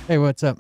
Hey, what's up?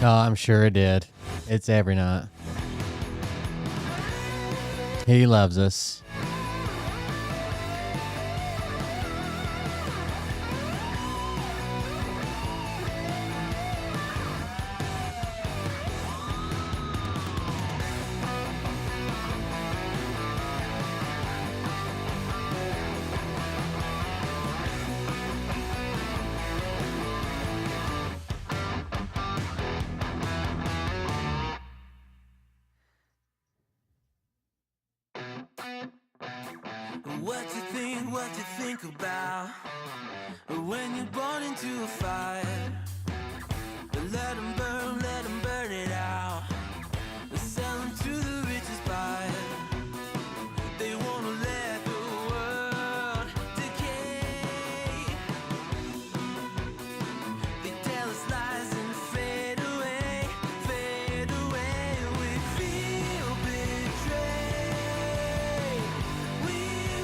Oh, I'm sure it did. It's every night. He loves us. What you think about when you're born into a fire? Let them burn it out. Sell them to the richest buyer. They wanna let the world decay. They tell us lies and fade away, fade away. We feel betrayed. We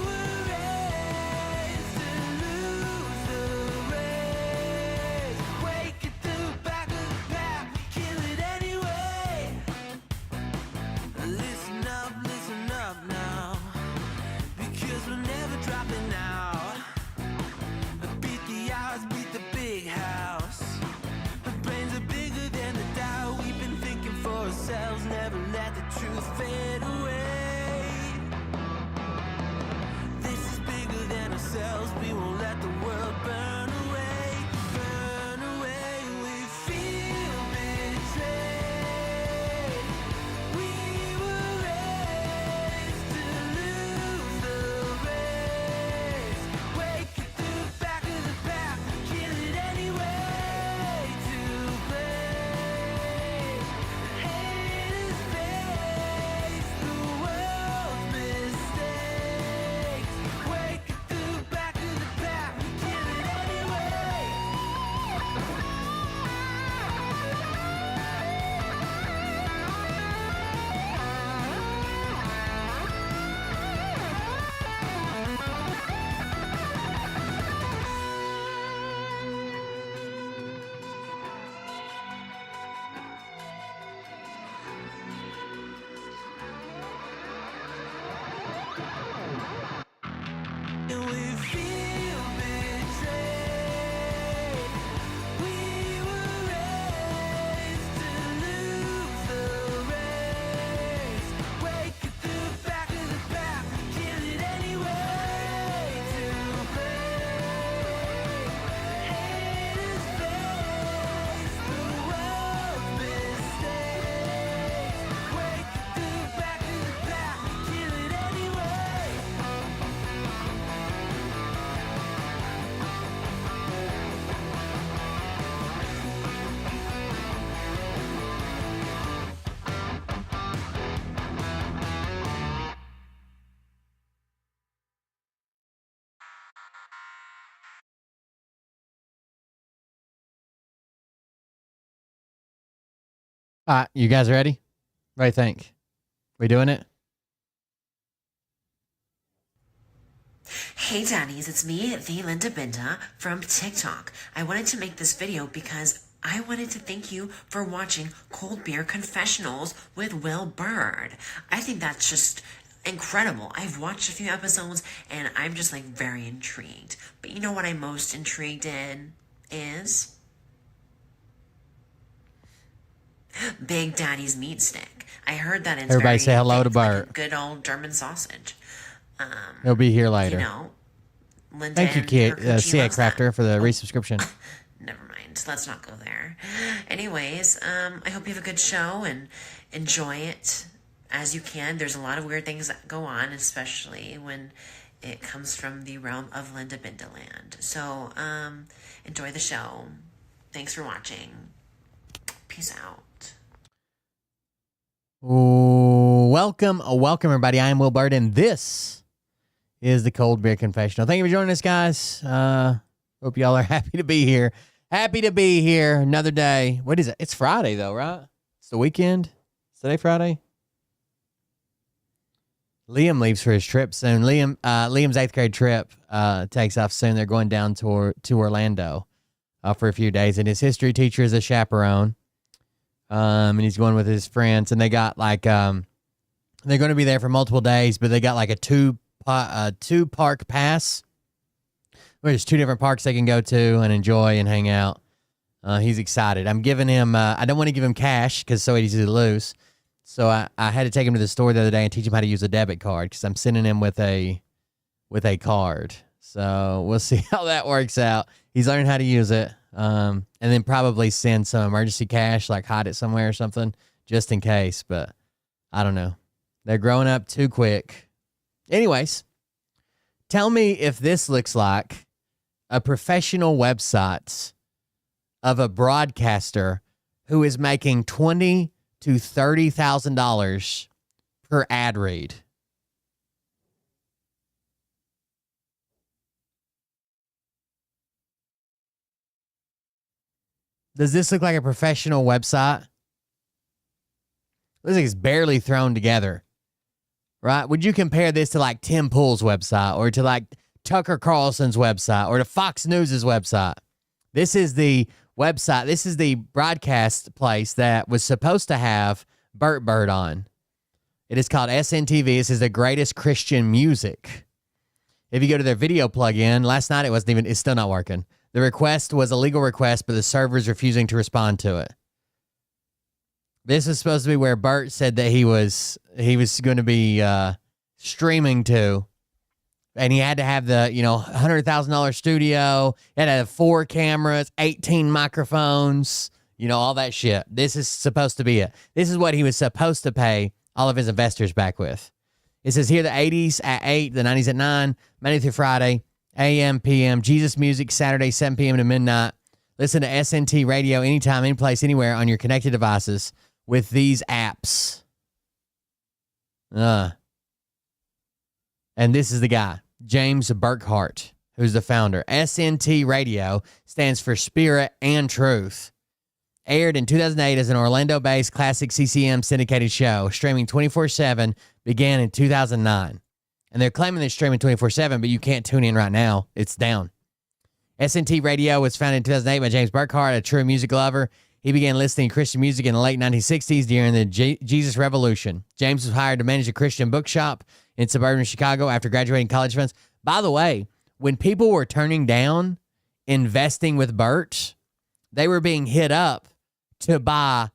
were raised to lose the race. Wake at the back of the pack, kill it anyway. Listen up now, because we're never dropping out. Beat the odds, beat the big house. The brains are bigger than the doubt. We've been thinking for ourselves, never let the truth fade away. This is bigger than ourselves, we won't let the world burn away, burn away. We feel betrayed. We were raised to lose the race. Wake at the back of the pack, kill it anyway. To blame, haters face the world's mistakes. Wake at the back of the pack, kill it anyway. And we feel betrayed. We were raised to lose the race. All right, you guys ready? What do you think? We doing it? Hey Daddies, it's me, the Linda Binda from TikTok. I wanted to make this video because I wanted to thank you for watching Cold Beer Confessionals with Will Bird. I think that's just incredible. I've watched a few episodes and I'm just like very intrigued. But you know what I'm most intrigued in is Big Daddy's meat stick. I heard that it's Everybody very say hello to thick, like Bert. a good old German sausage. He'll be here later. You know, Linda Thank you, and Kit, her coochie C.A. loves that. Crafter, for the resubscription. Never mind. Let's not go there. Anyways, I hope you have a good show and enjoy it as you can. There's a lot of weird things that go on, especially when it comes from the realm of Linda Bindaland. So, enjoy the show. Thanks for watching. Peace out. Welcome, everybody. I am Will Bird, and this is the Cold Beer Confessional. Thank you for joining us, guys. Hope y'all are happy to be here. Happy to be here. Another day. What is it? It's Friday, though, right? It's the weekend. Is today Friday? Liam leaves for his trip soon. Liam's 8th grade trip takes off soon. They're going down to Orlando for a few days, and his history teacher is a chaperone. And he's going with his friends, and they got like they're going to be there for multiple days, but they got like a two park pass. There's 2 different parks they can go to and enjoy and hang out. He's excited. I'm giving him. I don't want to give him cash because it's so easy to lose. So I had to take him to the store the other day and teach him how to use a debit card because I'm sending him with a card. So we'll see how that works out. He's learning how to use it. And then probably send some emergency cash, like hide it somewhere or something, just in case. But I don't know. They're growing up too quick. Anyways, tell me if this looks like a professional website of a broadcaster who is making $20,000 to $30,000 per ad read. Does this look like a professional website? Looks like it's barely thrown together, right? Would you compare this to like Tim Pool's website or to like Tucker Carlson's website or to Fox News' website? This is the website. This is the broadcast place that was supposed to have Burt Bird on. It is called SNTV. This is the greatest Christian music. If you go to their video plugin, last night it's still not working. The request was a legal request, but the server's refusing to respond to it. This is supposed to be where Bert said that he was going to be streaming to, and he had to have the $100,000 studio. It had to have 4 cameras, 18 microphones, all that shit. This is supposed to be it. This is what he was supposed to pay all of his investors back with. It says here the 80s at 8, the 90s at 9, Monday through Friday. AM, PM, Jesus Music, Saturday, 7 p.m. to midnight. Listen to SNT Radio anytime, anyplace, anywhere on your connected devices with these apps. And this is the guy, James Burkhart, who's the founder. SNT Radio stands for Spirit and Truth. Aired in 2008 as an Orlando-based classic CCM syndicated show, streaming 24/7, began in 2009. And they're claiming they're streaming 24/7, but you can't tune in right now. It's down. SNT Radio was founded in 2008 by James Burkhart, a true music lover. He began listening to Christian music in the late 1960s during the Jesus Revolution. James was hired to manage a Christian bookshop in suburban Chicago after graduating college funds. By the way, when people were turning down investing with Burt, they were being hit up to buy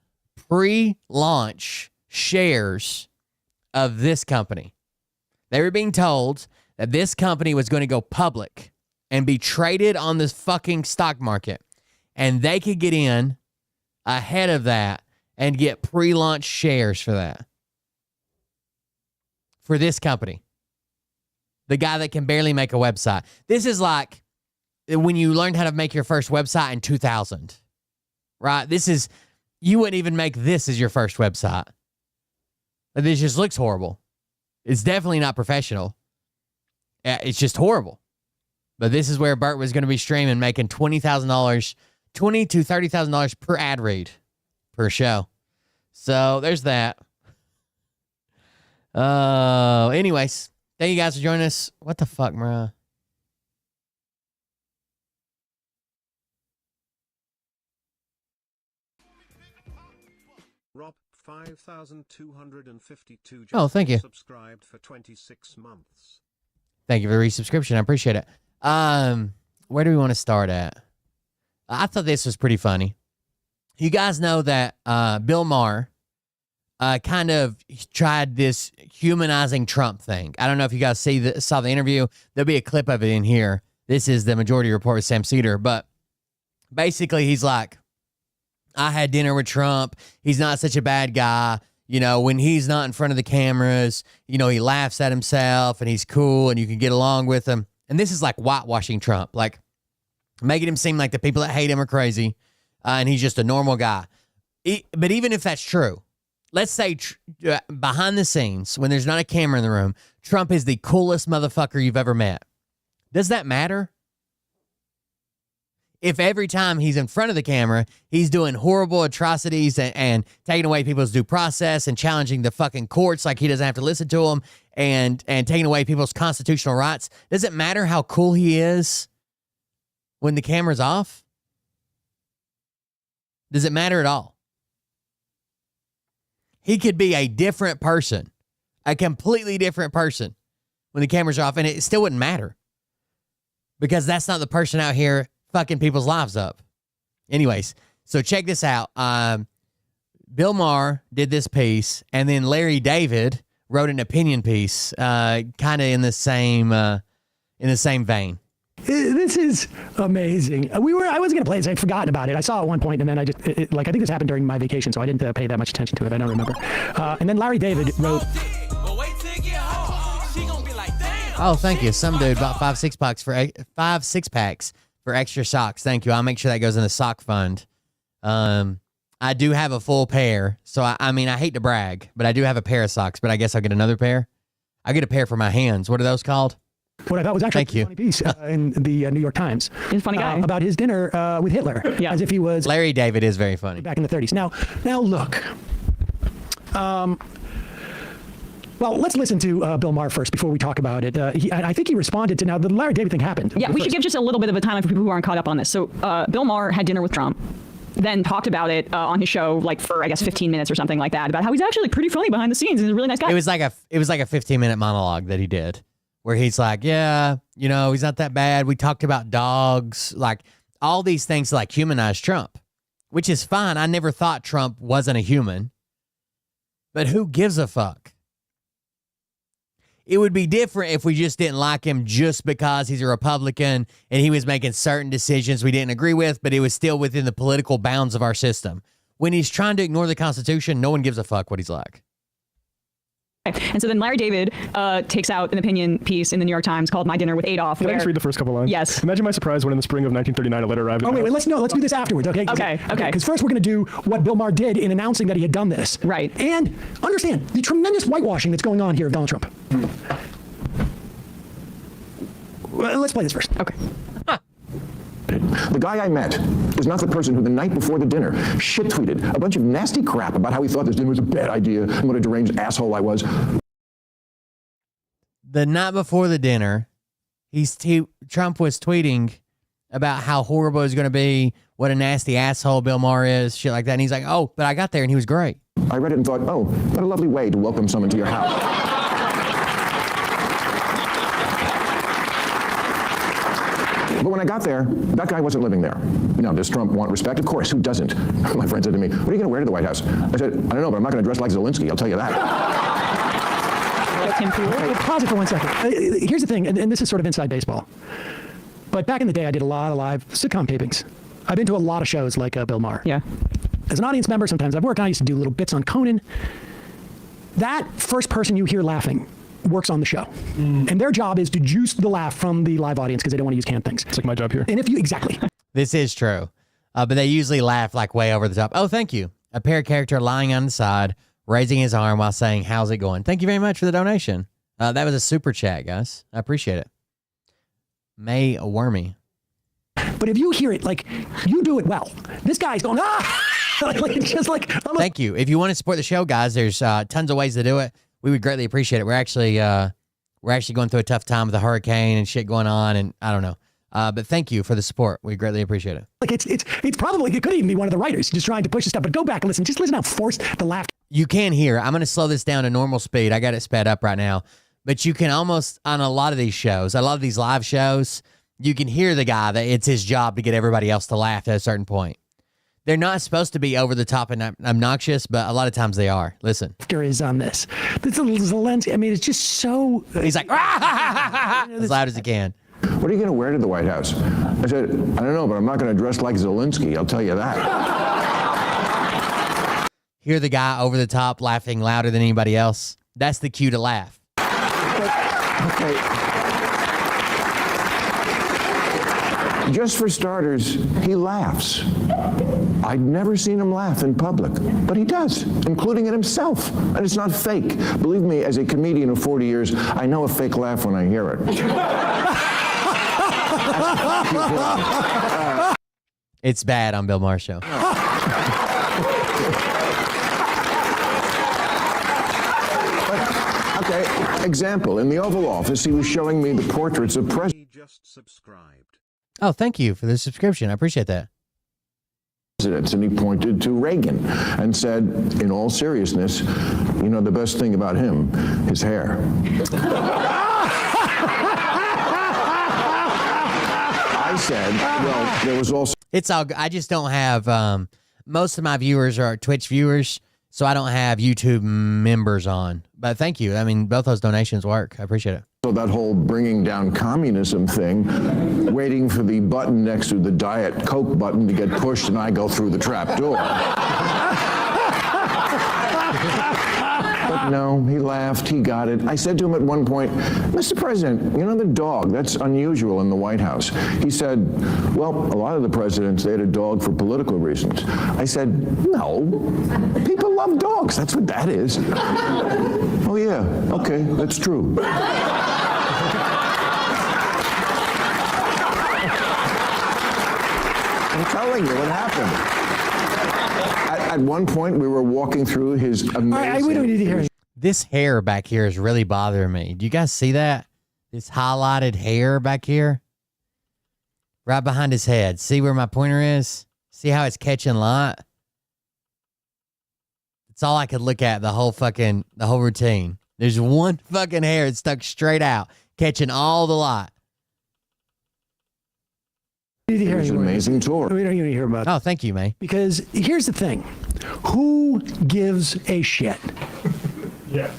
pre-launch shares of this company. They were being told that this company was going to go public and be traded on this fucking stock market. And they could get in ahead of that and get pre-launch shares for that. For this company. The guy that can barely make a website. This is like when you learned how to make your first website in 2000. Right? You wouldn't even make this as your first website. This just looks horrible. It's definitely not professional. It's just horrible. But this is where Burt was going to be streaming, making $20,000 to $30,000 per ad read per show. So there's that. Anyways, thank you guys for joining us. What the fuck, Mariah? Rob 5,252. Oh, thank you. Subscribed for 26 months. Thank you for the resubscription. I appreciate it. Where do we want to start at? I thought this was pretty funny. You guys know that Bill Maher kind of tried this humanizing Trump thing. I don't know if you guys saw the interview. There'll be a clip of it in here. This is the Majority Report with Sam Cedar. But basically, he's like, I had dinner with Trump. He's not such a bad guy. You know, when he's not in front of the cameras, you know, he laughs at himself and he's cool and you can get along with him. And this is like whitewashing Trump, like making him seem like the people that hate him are crazy and he's just a normal guy. But even if that's true, let's say behind the scenes, when there's not a camera in the room, Trump is the coolest motherfucker you've ever met. Does that matter? If every time he's in front of the camera, he's doing horrible atrocities and taking away people's due process and challenging the fucking courts like he doesn't have to listen to them and taking away people's constitutional rights, does it matter how cool he is when the camera's off? Does it matter at all? He could be a different person, a completely different person when the camera's off, and it still wouldn't matter because that's not the person out here fucking people's lives up. Anyways, so check this out. Bill Maher did this piece, and then Larry David wrote an opinion piece, kind of in the same vein. This is amazing. I wasn't gonna play it, so I'd forgotten about it. I saw it at one point, and then I think this happened during my vacation, so I didn't pay that much attention to it. I don't remember. And then Larry David wrote. Oh, thank you. Some dude bought 5 6-packs for 5 6-packs for extra socks. Thank you. I'll make sure that goes in the sock fund. I do have a full pair, so I mean, I hate to brag, but I do have a pair of socks, but I guess I'll get another pair. I get a pair for my hands. What are those called? What I thought was actually Thank you. a funny piece in the New York Times. He's a funny guy. About his dinner with Hitler, Yeah. as if he was Larry David is very funny. back in the 30s. Now look. Well, let's listen to Bill Maher first before we talk about it. I think he responded to, now the Larry David thing happened. Yeah, we should give just a little bit of a timeline for people who aren't caught up on this. So Bill Maher had dinner with Trump, then talked about it on his show, like for I guess 15 minutes or something like that, about how he's actually pretty funny behind the scenes and he's a really nice guy. It was like a 15-minute monologue that he did, where he's like, yeah, you know, he's not that bad. We talked about dogs, like all these things to like humanize Trump, which is fine. I never thought Trump wasn't a human, but who gives a fuck? It would be different if we just didn't like him just because he's a Republican and he was making certain decisions we didn't agree with, but it was still within the political bounds of our system. When he's trying to ignore the Constitution, no one gives a fuck what he's like. And so then Larry David takes out an opinion piece in the New York Times called My Dinner with Adolf. Can I just read the first couple lines? Yes. Imagine my surprise when in the spring of 1939 a letter arrived. Oh, wait, let's do this afterwards, okay? Okay. Because first we're going to do what Bill Maher did in announcing that he had done this. Right. And understand the tremendous whitewashing that's going on here of Donald Trump. Well, let's play this first. Okay. The guy I met is not the person who the night before the dinner shit-tweeted a bunch of nasty crap about how he thought this dinner was a bad idea and what a deranged asshole I was. The night before the dinner, Trump was tweeting about how horrible it's going to be, what a nasty asshole Bill Maher is, shit like that. And he's like, oh, but I got there and he was great. I read it and thought, oh, what a lovely way to welcome someone to your house. But when I got there, that guy wasn't living there. You know, does Trump want respect? Of course, who doesn't? My friend said to me, what are you going to wear to the White House? I said, I don't know, but I'm not going to dress like Zelensky, I'll tell you that. Wait, pause it for 1 second. Here's the thing, and this is sort of inside baseball. But back in the day, I did a lot of live sitcom tapings. I've been to a lot of shows like Bill Maher. Yeah. As an audience member, sometimes I've worked on, I used to do little bits on Conan. That first person you hear laughing works on the show. And their job is to juice the laugh from the live audience because they don't want to use canned things. It's like my job here. And if you, exactly. This is true. But they usually laugh like way over the top. Oh, thank you. A parrot character lying on the side, raising his arm while saying, how's it going? Thank you very much for the donation. That was a super chat, guys. I appreciate it. May Wormy. But if you hear it, like, you do it well. This guy's going, It's just like almost Thank you. If you want to support the show, guys, there's tons of ways to do it. We would greatly appreciate it. We're actually going through a tough time with a hurricane and shit going on, and I don't know. But thank you for the support. We greatly appreciate it. like it's probably, it could even be one of the writers just trying to push the stuff. But go back and listen. Just listen how forced the laugh. You can hear. I'm going to slow this down to normal speed. I got it sped up right now. But you can almost, on a lot of these shows, a lot of these live shows, you can hear the guy that it's his job to get everybody else to laugh at a certain point. They're not supposed to be over the top and obnoxious, but a lot of times they are. Listen. Is on this. This is Zelensky. I mean, it's just so. He's like, as loud as he can. What are you going to wear to the White House? I said, I don't know, but I'm not going to dress like Zelensky, I'll tell you that. Hear the guy over the top laughing louder than anybody else. That's the cue to laugh. Okay. Just for starters, he laughs. I'd never seen him laugh in public, but he does, including at himself. And it's not fake. Believe me, as a comedian of 40 years, I know a fake laugh when I hear it. It's bad on Bill Maher's show. Okay, example, in the Oval Office, he was showing me the portraits of presidents. He just subscribed. Oh, thank you for the subscription. I appreciate that. And he pointed to Reagan and said, in all seriousness, you know, the best thing about him, his hair. I said, well, there was also... It's all good. I just don't have, most of my viewers are Twitch viewers, so I don't have YouTube members on. But thank you. I mean, both those donations work. I appreciate it. So that whole bringing down communism thing, waiting for the button next to the Diet Coke button to get pushed and I go through the trap door. But no, he laughed, he got it. I said to him at one point, Mr. President, you know the dog, that's unusual in the White House. He said, well, a lot of the presidents, they had a dog for political reasons. I said, no, people love dogs, that's what that is. Oh yeah, okay, that's true. I'm telling you what happened. At one point, we were walking through his amazing... we don't need to hear it. This hair back here is really bothering me. Do you guys see that? This highlighted hair back here? Right behind his head. See where my pointer is? See how it's catching light? It's all I could look at the whole routine. There's one fucking hair that's stuck straight out, catching all the light. It was an amazing tour. We don't even hear about it. Oh, thank you, May. Because here's the thing. Who gives a shit? Yeah.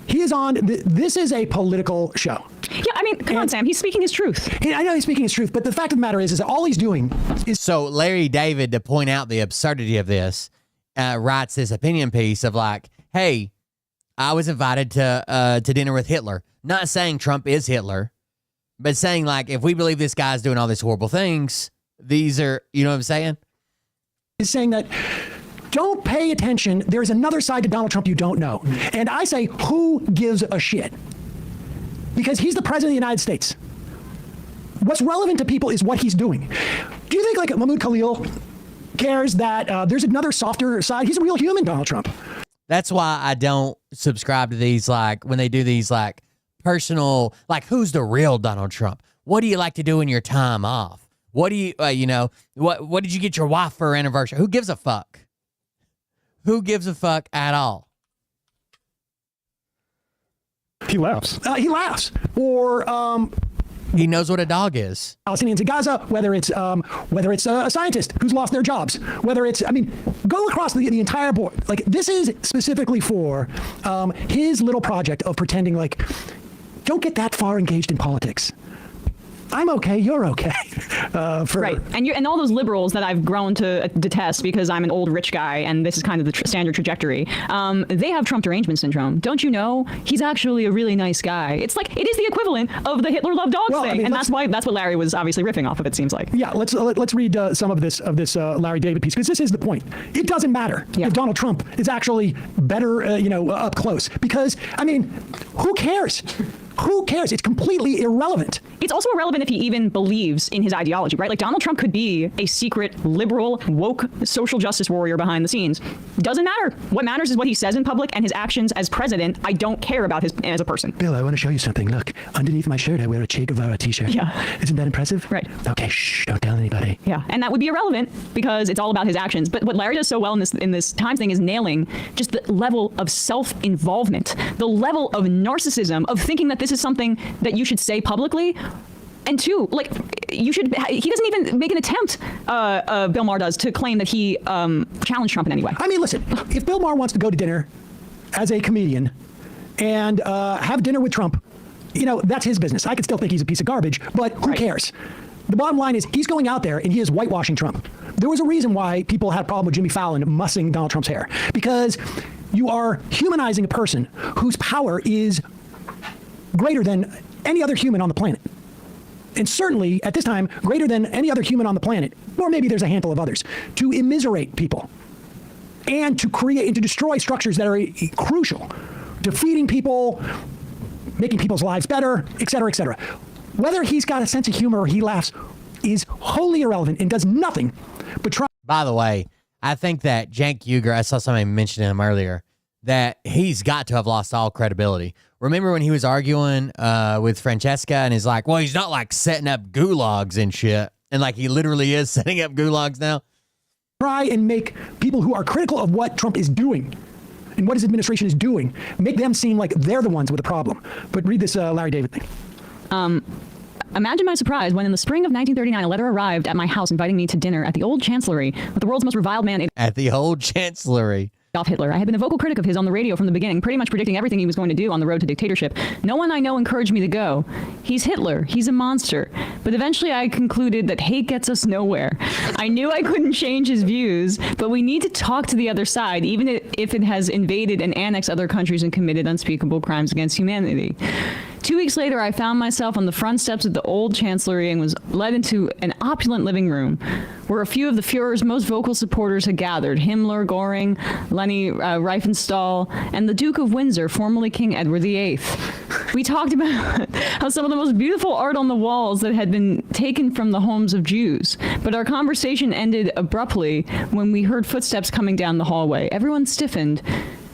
He is on, this is a political show. Yeah, I mean, come on, Sam. He's speaking his truth. I know he's speaking his truth, but the fact of the matter is that all he's doing is... So Larry David, to point out the absurdity of this, writes this opinion piece of like, hey, I was invited to dinner with Hitler. Not saying Trump is Hitler, but saying like, if we believe this guy's doing all these horrible things, these are, you know what I'm saying? Is saying that don't pay attention. There's another side to Donald Trump you don't know. And I say, who gives a shit? Because he's the president of the United States. What's relevant to people is what he's doing. Do you think like Mahmoud Khalil cares that there's another softer side? He's a real human, Donald Trump. That's why I don't subscribe to these, like, when they do these, like, personal, like, who's the real Donald Trump? What do you like to do in your time off? What do you, you know, what did you get your wife for her anniversary? Who gives a fuck? Who gives a fuck at all? He laughs. He laughs. Or he knows what a dog is. Palestinians in Gaza, whether it's a scientist who's lost their jobs, whether it's, I mean, go across the entire board. Like, this is specifically for his little project of pretending like, don't get that far engaged in politics. I'm okay, you're okay. Right, and all those liberals that I've grown to detest because I'm an old rich guy and this is kind of the standard trajectory, they have Trump derangement syndrome. Don't you know? He's actually a really nice guy. It's like, it is the equivalent of the Hitler loved dogs thing, I mean, and that's what Larry was obviously riffing off of, it seems like. Yeah, let's read some of this Larry David piece, because this is the point. It doesn't matter if Donald Trump is actually better, up close, because, I mean, who cares? Who cares? It's completely irrelevant. It's also irrelevant if he even believes in his ideology, right? Like Donald Trump could be a secret, liberal, woke, social justice warrior behind the scenes. Doesn't matter. What matters is what he says in public and his actions as president. I don't care about his as a person. Bill, I want to show you something. Look, underneath my shirt, I wear a Che Guevara t-shirt. Yeah. Isn't that impressive? Right. Okay, shh, don't tell anybody. Yeah, and that would be irrelevant because it's all about his actions. But what Larry does so well in this Times thing is nailing just the level of self-involvement, the level of narcissism of thinking that this is something that you should say publicly. And two, like, he doesn't even make an attempt, Bill Maher does, to claim that he challenged Trump in any way. I mean, listen, if Bill Maher wants to go to dinner as a comedian and have dinner with Trump, you know, that's his business. I could still think he's a piece of garbage, but who cares? The bottom line is he's going out there and he is whitewashing Trump. There was a reason why people had a problem with Jimmy Fallon mussing Donald Trump's hair, because you are humanizing a person whose power is greater than any other human on the planet. And certainly, at this time, greater than any other human on the planet, or maybe there's a handful of others, to immiserate people and to create and to destroy structures that are crucial, defeating people, making people's lives better, et cetera, et cetera. Whether he's got a sense of humor or he laughs is wholly irrelevant and does nothing but try. By the way, I think that Cenk Uygur, I saw somebody mention him earlier, that he's got to have lost all credibility. Remember when he was arguing with Francesca and he's like, well, he's not like setting up gulags and shit. And like he literally is setting up gulags now. Try and make people who are critical of what Trump is doing and what his administration is doing, make them seem like they're the ones with the problem. But read this Larry David thing. Imagine my surprise when in the spring of 1939, a letter arrived at my house inviting me to dinner at the old chancellery with the world's most reviled man. At the old chancellery. Adolf Hitler. I had been a vocal critic of his on the radio from the beginning, pretty much predicting everything he was going to do on the road to dictatorship. No one I know encouraged me to go. He's Hitler. He's a monster. But eventually I concluded that hate gets us nowhere. I knew I couldn't change his views, but we need to talk to the other side, even if it has invaded and annexed other countries and committed unspeakable crimes against humanity. 2 weeks later, I found myself on the front steps of the old chancellery and was led into an opulent living room where a few of the Fuhrer's most vocal supporters had gathered: Himmler, Goring, Leni Riefenstahl, and the Duke of Windsor, formerly King Edward VIII. We talked about how some of the most beautiful art on the walls that had been taken from the homes of Jews. But our conversation ended abruptly when we heard footsteps coming down the hallway. Everyone stiffened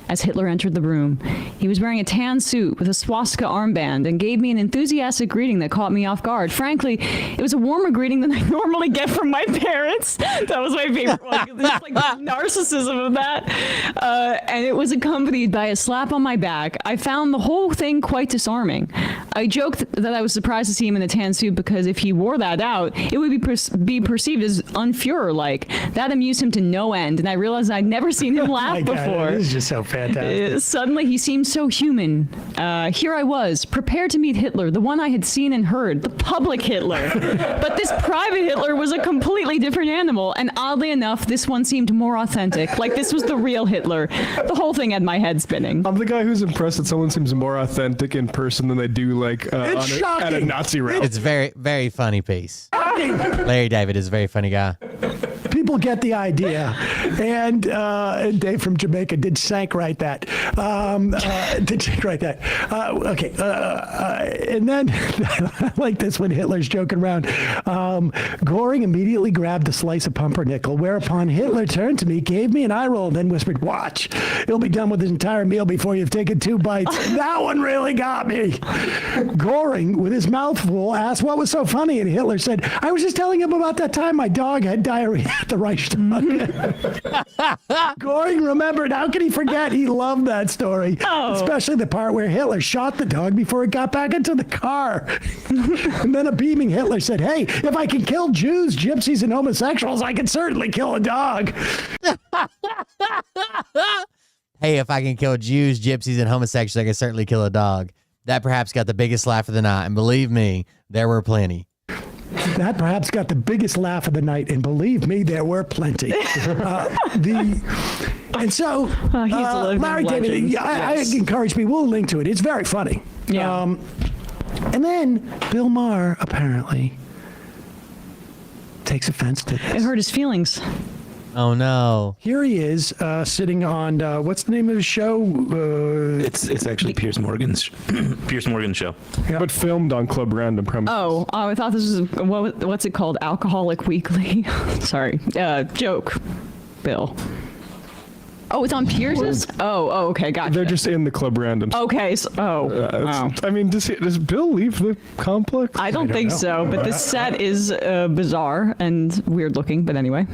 as Hitler entered the room. He was wearing a tan suit with a swastika armband and gave me an enthusiastic greeting that caught me off guard. Frankly, it was a warmer greeting than I normally get from my parents. That was my favorite one. There's like the narcissism of that. And it was accompanied by a slap on my back. I found the whole thing quite disarming. I joked that I was surprised to see him in a tan suit because if he wore that out, it would be perceived as un-Führer-like. That amused him to no end, and I realized I'd never seen him laugh before. This is just so fantastic. Suddenly, he seemed so human. Here I was, prepared to meet Hitler, the one I had seen and heard, the public Hitler. But this private Hitler was a completely different animal, and oddly enough, this one seemed more authentic. Like this was the real Hitler. The whole thing had my head spinning. I'm the guy who's impressed that someone seems more authentic in person than they do like at a Nazi rally. It's very, very funny piece. Larry David is a very funny guy. People get the idea, and Dave from Jamaica did Shank write that. Did Shank write that? Okay, and then I like this when Hitler's joking around. Goring immediately grabbed a slice of pumpernickel, whereupon Hitler turned to me, gave me an eye roll, and then whispered, "Watch, he'll be done with his entire meal before you've taken 2 bites." That one really got me. Goring, with his mouth full, asked what was so funny, and Hitler said, "I was just telling him about that time my dog had diarrhea at the Reichstag." Goring remembered. How could he forget? He loved that story, especially the part where Hitler shot the dog before it got back into the car. And then a beaming Hitler said, "Hey, if I can kill Jews, gypsies, and homosexuals, I can certainly kill a dog." Hey, if I can kill Jews, gypsies, and homosexuals, I can certainly kill a dog. That perhaps got the biggest laugh of the night, and believe me, there were plenty. That perhaps got the biggest laugh of the night, and believe me, there were plenty. And so, Larry David, I encourage people, we'll link to it. It's very funny. Yeah. And then Bill Maher apparently takes offense to this. It hurt his feelings. Oh no. Here he is sitting on what's the name of his show? It's actually Piers Morgan's show. But filmed on Club Random. Oh, I thought this was what's it called? Alcoholic Weekly. Sorry, joke, Bill. Oh, it's on Pierce's? Oh, okay, gotcha. They're just in the Club Random. Okay, so, wow. I mean, does Bill leave the complex? I don't think so, but this set is bizarre and weird looking, but anyway.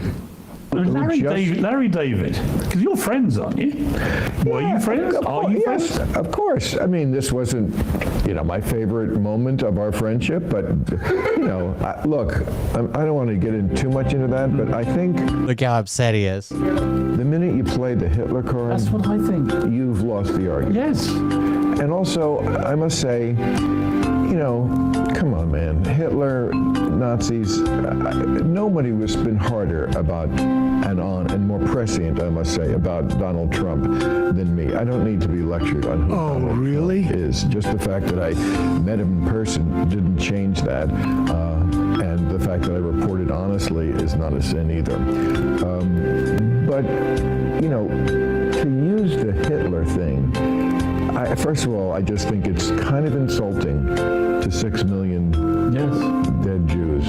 Larry David, because you're friends, aren't you? Were you friends? Are you Yes, friends? of course. I mean, this wasn't, my favorite moment of our friendship, but, look, I don't want to get in too much into that, but I think Look how upset he is. the minute you play the Hitler card, That's what I think. you've lost the argument. Yes. And also, I must say, come on, man. Hitler, Nazis, nobody has been harder about and more prescient, I must say, about Donald Trump than me. I don't need to be lectured on who Donald really? Trump is. Just the fact that I met him in person didn't change that. And the fact that I reported honestly is not a sin either. But, to use the Hitler thing, first of all, I just think it's kind of insulting to 6 million dead Jews,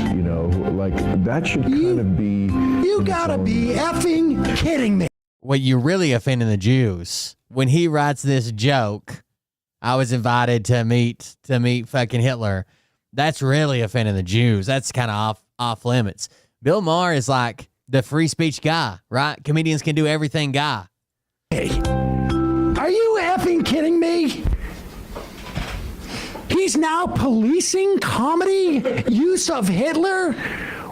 like that should kind of be... You gotta be effing kidding me. What you really offending the Jews. When he writes this joke, I was invited to meet fucking Hitler. That's really offending the Jews. That's kind of off limits. Bill Maher is like the free speech guy, right? Comedians can do everything guy. Hey, are you effing kidding me? He's now policing comedy use of Hitler?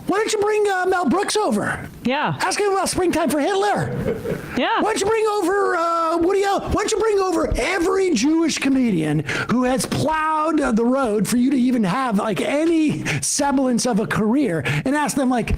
Why don't you bring Mel Brooks over? Yeah. Ask him about Springtime for Hitler. Yeah. Why don't you bring over Woody Allen? Why don't you bring over every Jewish comedian who has plowed the road for you to even have like any semblance of a career and ask them like,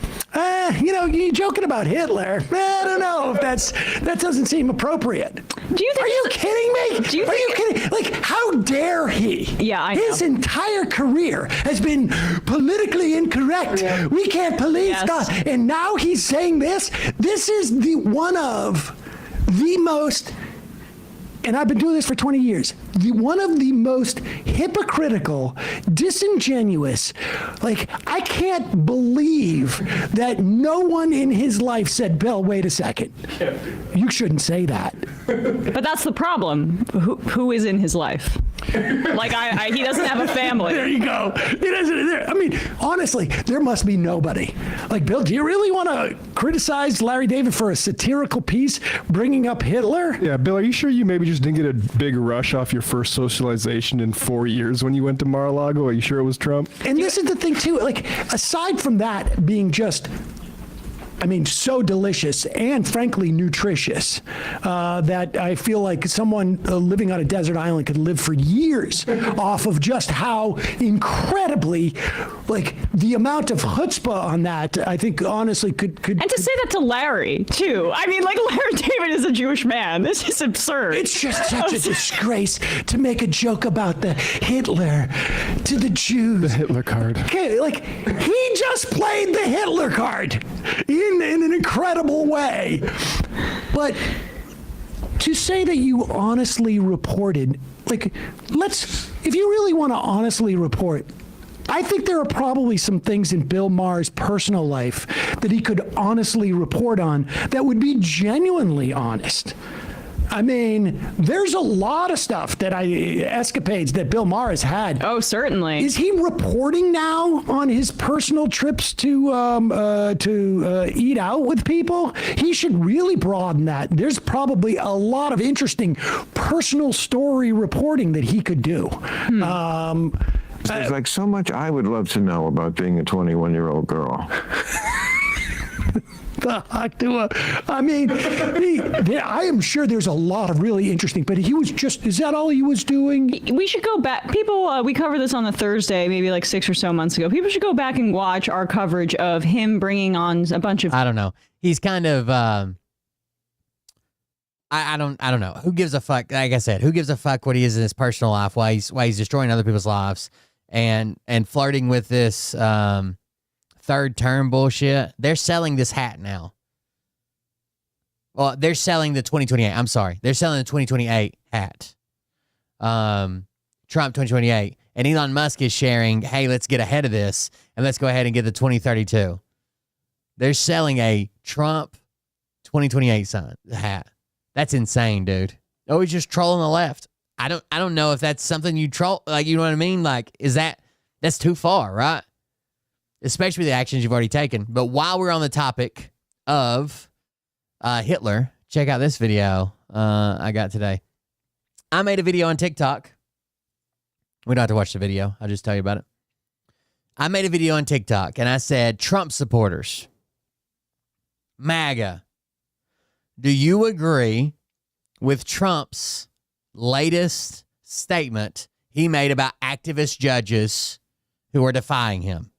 you joking about Hitler? I don't know if that doesn't seem appropriate. Do you think? Are you kidding me? Are you kidding? Like, how dare he? Yeah, I know. His entire career has been politically incorrect. Yeah. We can't police God. And now he's saying this. This is one of the most, and I've been doing this for 20 years, one of the most hypocritical, disingenuous, like, I can't believe that no one in his life said, Bill, wait a second. You shouldn't say that. But that's the problem. Who is in his life? Like, he doesn't have a family. There you go. He doesn't. I mean, honestly, there must be nobody. Like, Bill, do you really want to criticize Larry David for a satirical piece bringing up Hitler? Yeah, Bill, are you sure you maybe just didn't get a big rush off your first socialization in 4 years when you went to Mar-a-Lago? Are you sure it was Trump? And this is the thing, too. Like, aside from that being just, so delicious and frankly nutritious that I feel like someone living on a desert island could live for years off of just how incredibly, like, the amount of chutzpah on that, I think honestly could. And to say that to Larry, too. I mean, like, Larry David is a Jewish man. This is absurd. It's just such a disgrace to make a joke about the Hitler to the Jews. The Hitler card. Okay, like, he just played the Hitler card in an incredible way. But to say that you honestly reported, like, if you really want to honestly report, I think there are probably some things in Bill Maher's personal life that he could honestly report on that would be genuinely honest. I mean, there's a lot of stuff escapades that Bill Maher has had. Oh, certainly. Is he reporting now on his personal trips to eat out with people? He should really broaden that. There's probably a lot of interesting personal story reporting that he could do. There's like so much I would love to know about being a 21-year-old girl. I am sure there's a lot of really interesting, but is that all he was doing? We should go back. People, we covered this on a Thursday, maybe like 6 or so months ago. People should go back and watch our coverage of him bringing on a bunch of... I don't know. He's kind of... I don't know. Who gives a fuck? Like I said, who gives a fuck what he is in his personal life, why he's destroying other people's lives and flirting with this... third term bullshit. They're selling this hat now. Well, they're selling the 2028. I'm sorry. They're selling the 2028 hat. Trump 2028. And Elon Musk is sharing, hey, let's get ahead of this and let's go ahead and get the 2032. They're selling a Trump 2028 hat. That's insane, dude. Oh, he's just trolling the left. I don't know if that's something you troll, like, you know what I mean? Like, that's too far, right? Especially the actions you've already taken. But while we're on the topic of Hitler, check out this video I got today. I made a video on TikTok. We don't have to watch the video. I'll just tell you about it. I made a video on TikTok, and I said, Trump supporters, MAGA, do you agree with Trump's latest statement he made about activist judges who are defying him?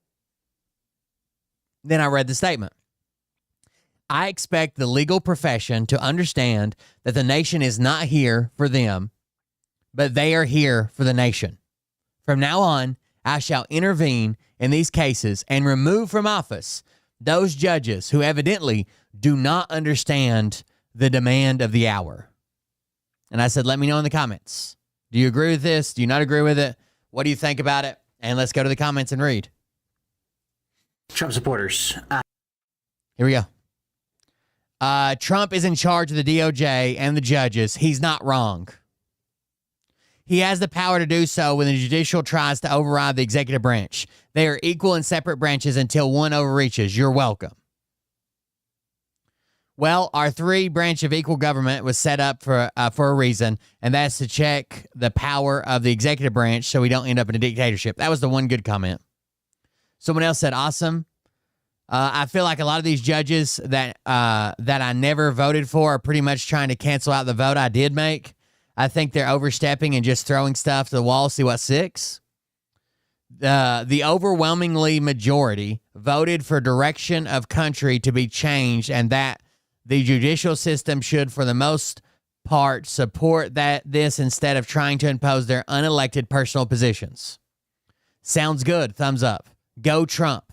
Then I read the statement. I expect the legal profession to understand that the nation is not here for them, but they are here for the nation. From now on, I shall intervene in these cases and remove from office those judges who evidently do not understand the demand of the hour. And I said, let me know in the comments. Do you agree with this? Do you not agree with it? What do you think about it? And let's go to the comments and read. Trump supporters. Here we go. Trump is in charge of the DOJ and the judges. He's not wrong. He has the power to do so when the judicial tries to override the executive branch. They are equal and separate branches until one overreaches. You're welcome. Well, our three-branch of equal government was set up for a reason, and that's to check the power of the executive branch so we don't end up in a dictatorship. That was the one good comment. Someone else said, awesome. I feel like a lot of these judges that I never voted for are pretty much trying to cancel out the vote I did make. I think they're overstepping and just throwing stuff to the wall, see what sticks. The overwhelmingly majority voted for direction of country to be changed, and that the judicial system should, for the most part, support this instead of trying to impose their unelected personal positions. Sounds good. Thumbs up. Go Trump.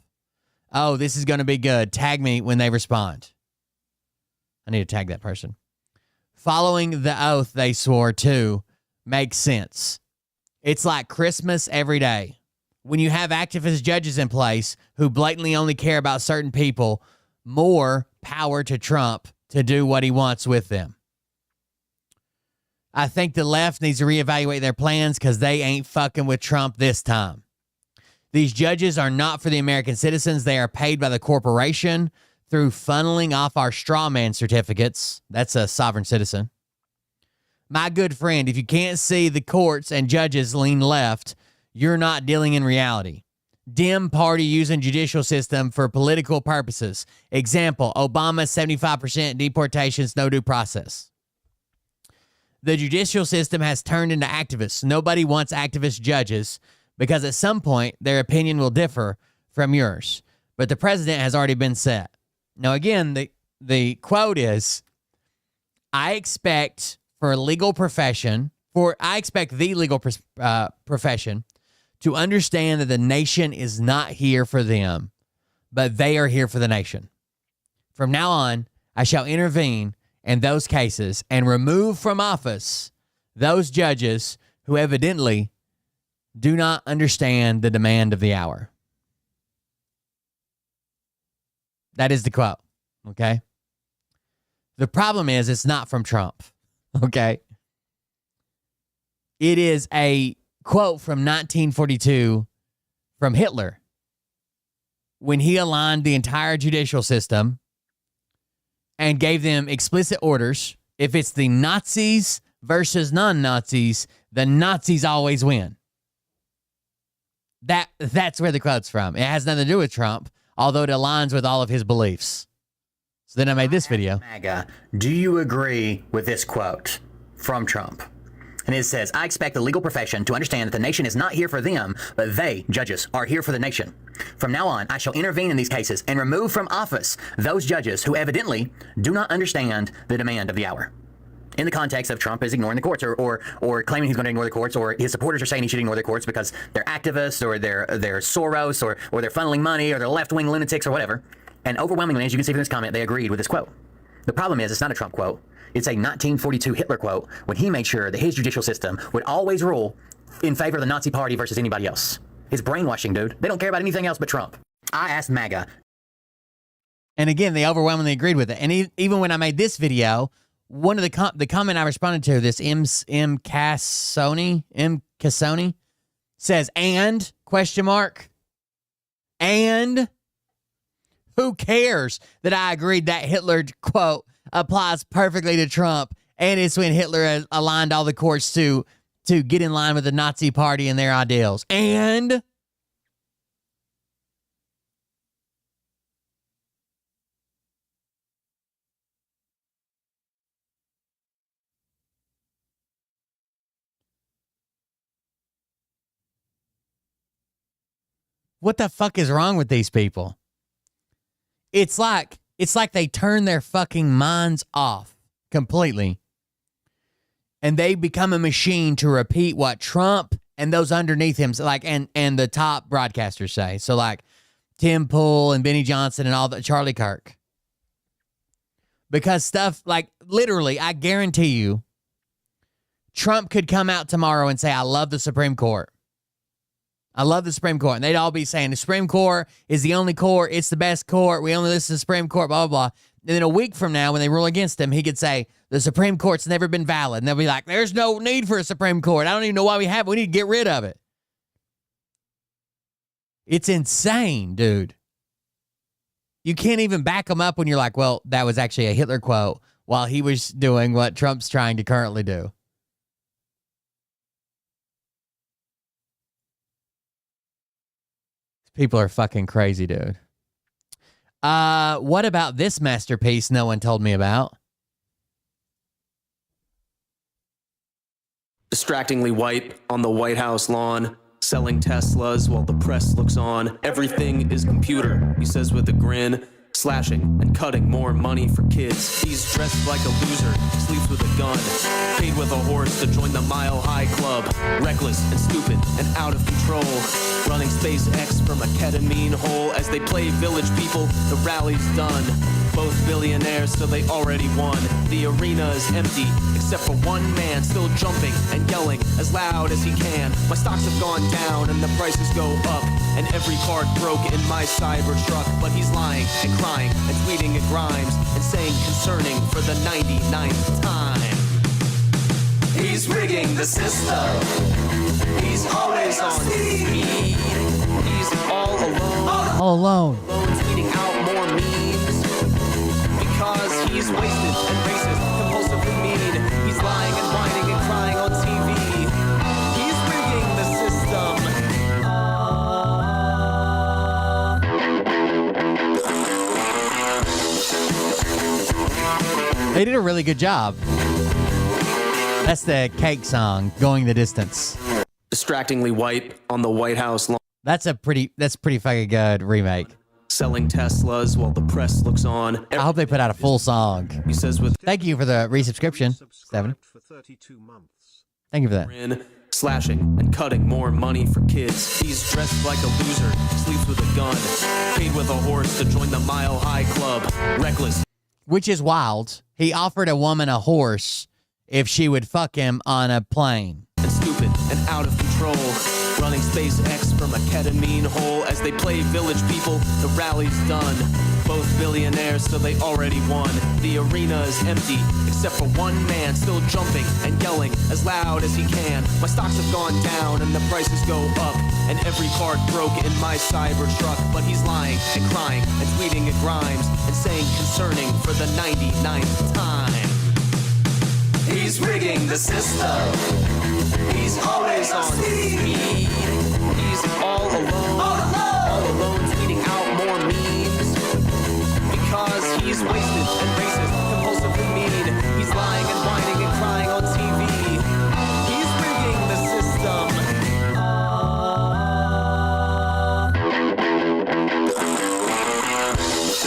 Oh, this is going to be good. Tag me when they respond. I need to tag that person. Following the oath they swore to makes sense. It's like Christmas every day. When you have activist judges in place who blatantly only care about certain people, more power to Trump to do what he wants with them. I think the left needs to reevaluate their plans because they ain't fucking with Trump this time. These judges are not for the American citizens. They are paid by the corporation through funneling off our straw man certificates. That's a sovereign citizen. My good friend, if you can't see the courts and judges lean left, you're not dealing in reality. Dem party using judicial system for political purposes. Example, Obama 75% deportations, no due process. The judicial system has turned into activists. Nobody wants activist judges because at some point their opinion will differ from yours. But the president has already been set. Now, again, the quote is, I expect the legal profession to understand that the nation is not here for them, but they are here for the nation. From now on, I shall intervene in those cases and remove from office those judges who evidently do not understand the demand of the hour. That is the quote, okay? The problem is it's not from Trump, okay? It is a quote from 1942 from Hitler when he aligned the entire judicial system and gave them explicit orders. If it's the Nazis versus non-Nazis, the Nazis always win. That's where the quote's from. It has nothing to do with Trump, although it aligns with all of his beliefs. So then I made this video. MAGA, do you agree with this quote from Trump? And it says, I expect the legal profession to understand that the nation is not here for them, but they, judges, are here for the nation. From now on, I shall intervene in these cases and remove from office those judges who evidently do not understand the demand of the hour. In the context of Trump is ignoring the courts or claiming he's going to ignore the courts, or his supporters are saying he should ignore the courts because they're activists or they're Soros or they're funneling money or they're left-wing lunatics or whatever. And overwhelmingly, as you can see from this comment, they agreed with this quote. The problem is, it's not a Trump quote. It's a 1942 Hitler quote when he made sure that his judicial system would always rule in favor of the Nazi party versus anybody else. It's brainwashing, dude. They don't care about anything else but Trump. I asked MAGA. And again, they overwhelmingly agreed with it. And even when I made this video, one of the comment I responded to, this M. Cassoni, says, and, question mark, and who cares that I agreed that Hitler quote applies perfectly to Trump, and it's when Hitler aligned all the courts to get in line with the Nazi party and their ideals. And what the fuck is wrong with these people? It's like they turn their fucking minds off completely, and they become a machine to repeat what Trump and those underneath him, like, and the top broadcasters say. So like Tim Pool and Benny Johnson and all the Charlie Kirk. Because stuff like, literally, I guarantee you, Trump could come out tomorrow and say, I love the Supreme Court. I love the Supreme Court. And they'd all be saying the Supreme Court is the only court. It's the best court. We only listen to the Supreme Court, blah, blah, blah. And then a week from now, when they rule against him, he could say, the Supreme Court's never been valid. And they'll be like, there's no need for a Supreme Court. I don't even know why we have it. We need to get rid of it. It's insane, dude. You can't even back him up when you're like, well, that was actually a Hitler quote while he was doing what Trump's trying to currently do. People are fucking crazy, dude. What about this masterpiece no one told me about? Distractingly white on the White House lawn, selling Teslas while the press looks on. Everything is computer, he says with a grin. Slashing and cutting more money for kids. He's dressed like a loser, sleeps with a gun. Paid with a horse to join the Mile High Club. Reckless and stupid and out of control. Running SpaceX from a ketamine hole. As they play Village People, the rally's done. Both billionaires, so they already won. The arena is empty, except for one man still jumping and yelling as loud as he can. My stocks have gone down and the prices go up, and every card broke in my Cybertruck. But he's lying and crying and tweeting at Grimes and saying concerning for the 99th time. He's rigging the system. He's always on speed. He's all alone. All alone. Tweeting out more memes. Because he's wasted and racist, compulsively mean. He's lying and whining and crying on TV. He's rigging the system. They did a really good job. That's the Cake song, Going the Distance. Distractingly white on the White House lawn. That's pretty fucking good remake. Selling Teslas while the press looks on. I hope they put out a full song. He says with Thank you for the resubscription, Steven. For 32 months. Thank you for that. Slashing and cutting more money for kids. He's dressed like a loser, sleeps with a gun. Paid with a horse to join the Mile High Club. Reckless. Which is wild. He offered a woman a horse if she would fuck him on a plane. And stupid and out of control. Running SpaceX from a ketamine hole. As they play Village People, the rally's done. Both billionaires, so they already won. The arena is empty, except for one man still jumping and yelling as loud as he can. My stocks have gone down and the prices go up, and every card broke in my Cybertruck. But he's lying and crying and tweeting at Grimes and saying concerning for the 99th time. He's rigging the system. He's always on speed. He's all alone. All alone, tweeting out more memes. Because he's wasted and racist, compulsively mean. He's lying and whining and crying on TV. He's rigging the system.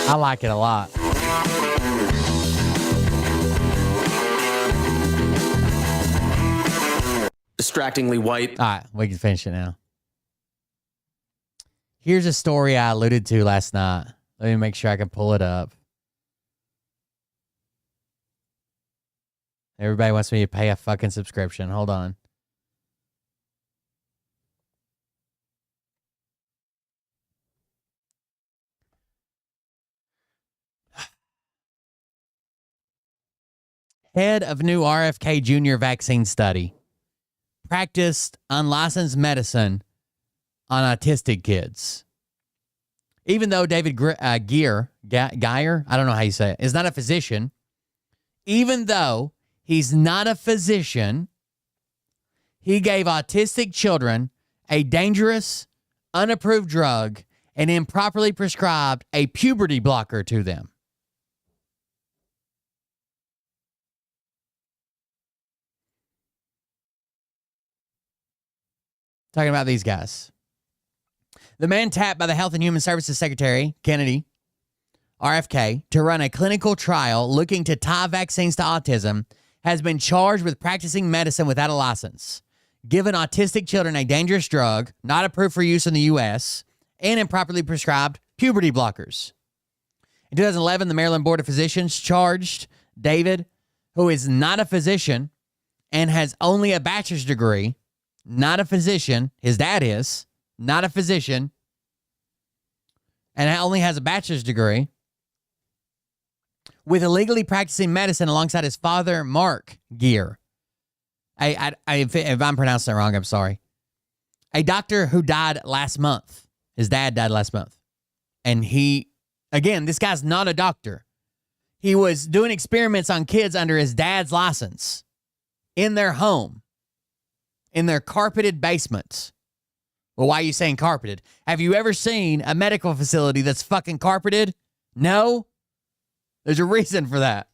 I like it a lot. Distractingly white. All right, we can finish it now. Here's a story I alluded to last night. Let me make sure I can pull it up. Everybody wants me to pay a fucking subscription. Hold on. Head of new RFK Jr. vaccine study. Practiced unlicensed medicine on autistic kids. Even though David Geyer, I don't know how you say it, is not a physician, even though he's not a physician, he gave autistic children a dangerous, unapproved drug and improperly prescribed a puberty blocker to them. Talking about these guys. The man tapped by the Health and Human Services Secretary, Kennedy, RFK, to run a clinical trial looking to tie vaccines to autism has been charged with practicing medicine without a license, given autistic children a dangerous drug, not approved for use in the U.S., and improperly prescribed puberty blockers. In 2011, the Maryland Board of Physicians charged David, who is not a physician and has only a bachelor's degree, not a physician, his dad is, not a physician, and only has a bachelor's degree, with illegally practicing medicine alongside his father, Mark Geyer. If I'm pronouncing it wrong, I'm sorry. A doctor who died last month. His dad died last month. And this guy's not a doctor. He was doing experiments on kids under his dad's license in their home, in their carpeted basements. Well, why are you saying carpeted? Have you ever seen a medical facility that's fucking carpeted? No? There's a reason for that.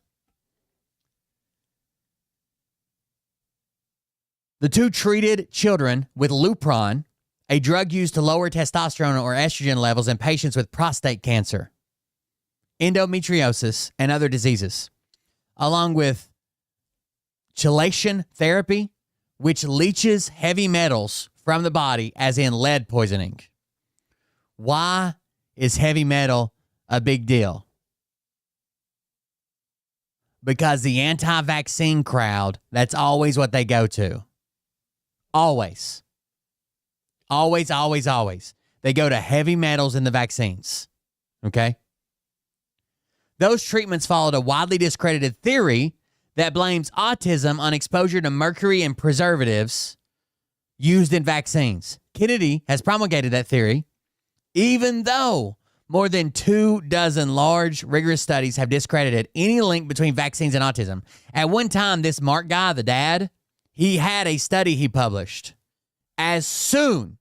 The two treated children with Lupron, a drug used to lower testosterone or estrogen levels in patients with prostate cancer, endometriosis, and other diseases, along with chelation therapy, which leaches heavy metals from the body, as in lead poisoning. Why is heavy metal a big deal? Because the anti-vaccine crowd, that's always what they go to. Always. Always, always, always. They go to heavy metals in the vaccines. Okay? Those treatments followed a widely discredited theory that blames autism on exposure to mercury and preservatives used in vaccines. Kennedy has promulgated that theory, even though more than 24 large, rigorous studies have discredited any link between vaccines and autism. At one time, this Mark guy, the dad, he had a study he published. As soon,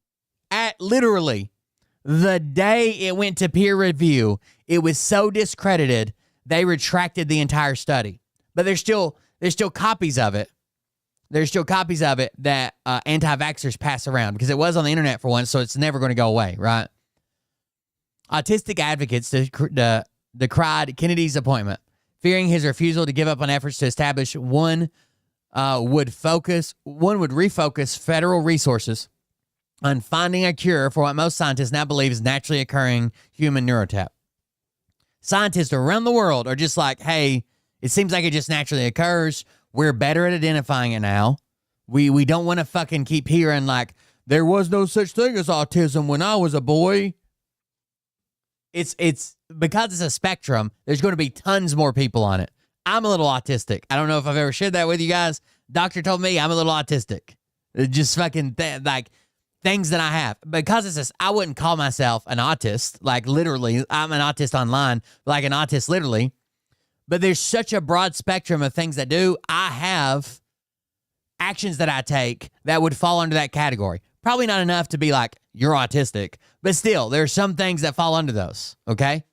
at literally the day it went to peer review, it was so discredited, they retracted the entire study. But there's still copies of it. There's still copies of it that anti-vaxxers pass around because it was on the internet for once, so it's never going to go away, right? Autistic advocates decried Kennedy's appointment, fearing his refusal to give up on efforts to establish one would refocus federal resources on finding a cure for what most scientists now believe is naturally occurring human neurotap. Scientists around the world are just like, hey, it seems like it just naturally occurs. We're better at identifying it now. We don't want to fucking keep hearing like, there was no such thing as autism when I was a boy. It's because it's a spectrum, there's going to be tons more people on it. I'm a little autistic. I don't know if I've ever shared that with you guys. Doctor told me I'm a little autistic. Just fucking like things that I have. Because I wouldn't call myself an autist. Like literally, I'm an autist online, like an autist literally. But there's such a broad spectrum of things that do. I have actions that I take that would fall under that category. Probably not enough to be like, you're autistic. But still, there are some things that fall under those, okay?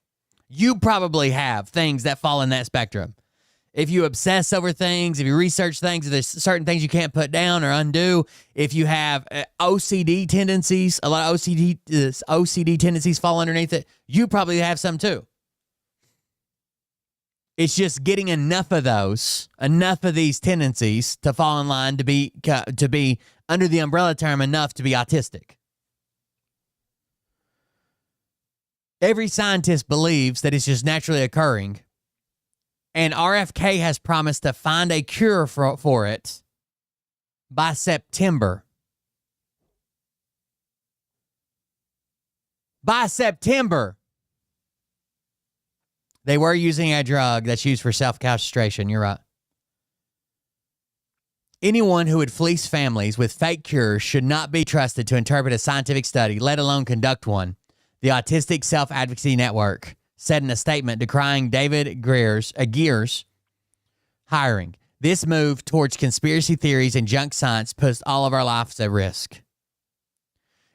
You probably have things that fall in that spectrum. If you obsess over things, if you research things, if there's certain things you can't put down or undo, if you have OCD tendencies, a lot of OCD tendencies fall underneath it, you probably have some too. It's just getting enough of these tendencies to fall in line to be under the umbrella term enough to be autistic. Every scientist believes that it's just naturally occurring. And RFK has promised to find a cure for it by September. By September. They were using a drug that's used for self-castration. You're right. Anyone who would fleece families with fake cures should not be trusted to interpret a scientific study, let alone conduct one, the Autistic Self-Advocacy Network said in a statement decrying David Gear's hiring. This move towards conspiracy theories and junk science puts all of our lives at risk.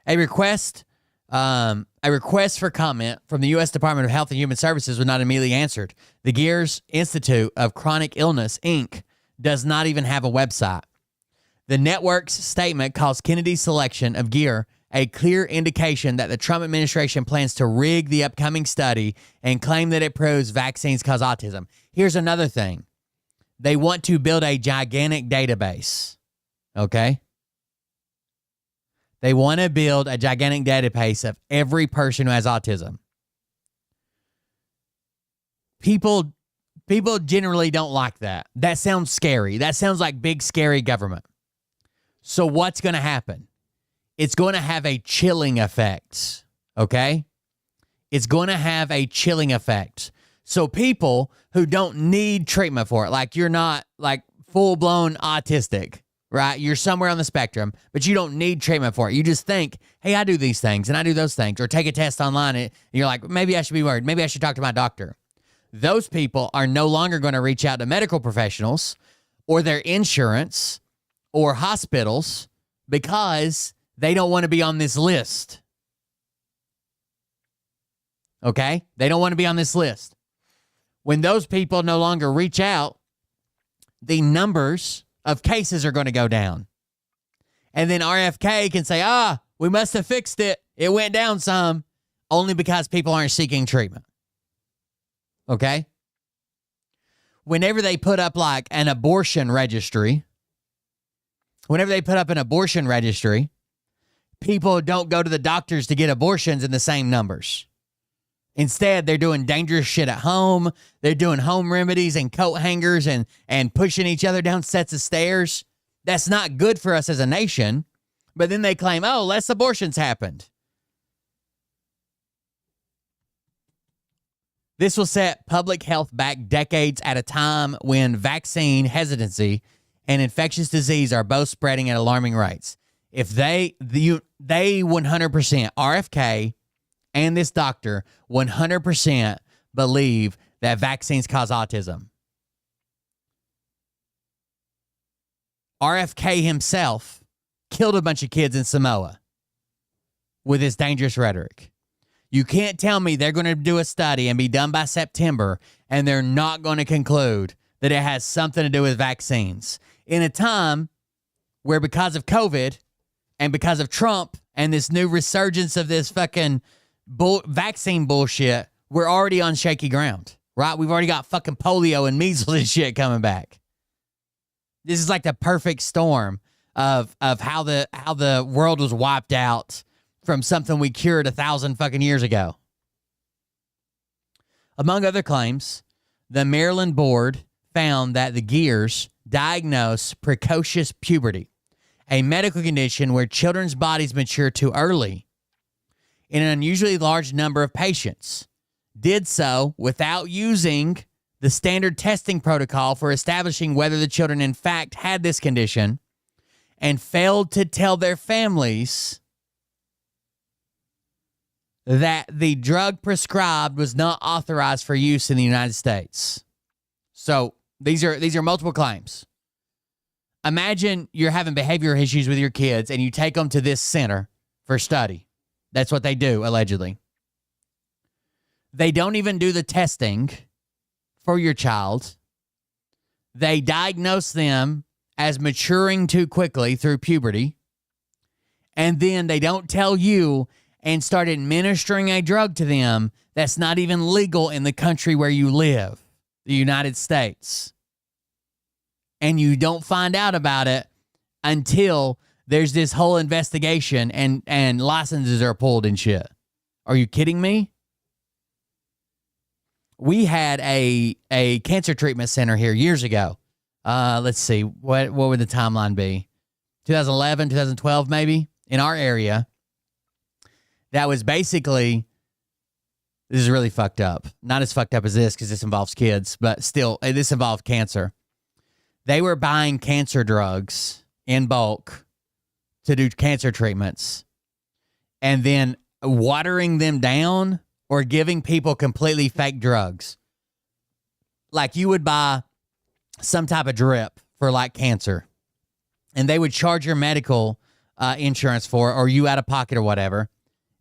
A request for comment from the U.S. Department of Health and Human Services was not immediately answered. The Gears Institute of Chronic Illness, Inc., does not even have a website. The network's statement calls Kennedy's selection of Gear a clear indication that the Trump administration plans to rig the upcoming study and claim that it proves vaccines cause autism. Here's another thing. They want to build a gigantic database, okay? They want to build a gigantic database of every person who has autism. People generally don't like that. That sounds scary. That sounds like big, scary government. So what's going to happen? It's going to have a chilling effect, okay? It's going to have a chilling effect. So people who don't need treatment for it, like you're not like full-blown autistic, right? You're somewhere on the spectrum, but you don't need treatment for it. You just think, hey, I do these things and I do those things, or take a test online and you're like, maybe I should be worried. Maybe I should talk to my doctor. Those people are no longer going to reach out to medical professionals or their insurance or hospitals because they don't want to be on this list. Okay? They don't want to be on this list. When those people no longer reach out, the numbers of cases are going to go down. And then RFK can say, we must have fixed it. It went down some, only because people aren't seeking treatment. Okay? Whenever they put up like an abortion registry, people don't go to the doctors to get abortions in the same numbers. Instead, they're doing dangerous shit at home. They're doing home remedies and coat hangers and pushing each other down sets of stairs. That's not good for us as a nation. But then they claim, less abortions happened. This will set public health back decades at a time when vaccine hesitancy and infectious disease are both spreading at alarming rates. If they 100%, RFK and this doctor 100% believe that vaccines cause autism. RFK himself killed a bunch of kids in Samoa with his dangerous rhetoric. You can't tell me they're going to do a study and be done by September and they're not going to conclude that it has something to do with vaccines. In a time where because of COVID and because of Trump and this new resurgence of this fucking vaccine bullshit, we're already on shaky ground, right? We've already got fucking polio and measles and shit coming back. This is like the perfect storm of how the world was wiped out from something we cured 1,000 fucking years ago. Among other claims, the Maryland board found that the Gears diagnose precocious puberty, a medical condition where children's bodies mature too early, in an unusually large number of patients, did so without using the standard testing protocol for establishing whether the children in fact had this condition, and failed to tell their families that the drug prescribed was not authorized for use in the United States. So these are multiple claims. Imagine you're having behavioral issues with your kids and you take them to this center for study. That's what they do, allegedly. They don't even do the testing for your child. They diagnose them as maturing too quickly through puberty. And then they don't tell you and start administering a drug to them that's not even legal in the country where you live, the United States. And you don't find out about it until there's this whole investigation and licenses are pulled and shit. Are you kidding me? we had a cancer treatment center here years ago. Let's see, what would the timeline be? 2011, 2012, maybe, in our area. That was basically, this is really fucked up. Not as fucked up as this because this involves kids, but still, this involved cancer. They were buying cancer drugs in bulk to do cancer treatments and then watering them down or giving people completely fake drugs. Like you would buy some type of drip for like cancer and they would charge your medical insurance for it or you out of pocket or whatever.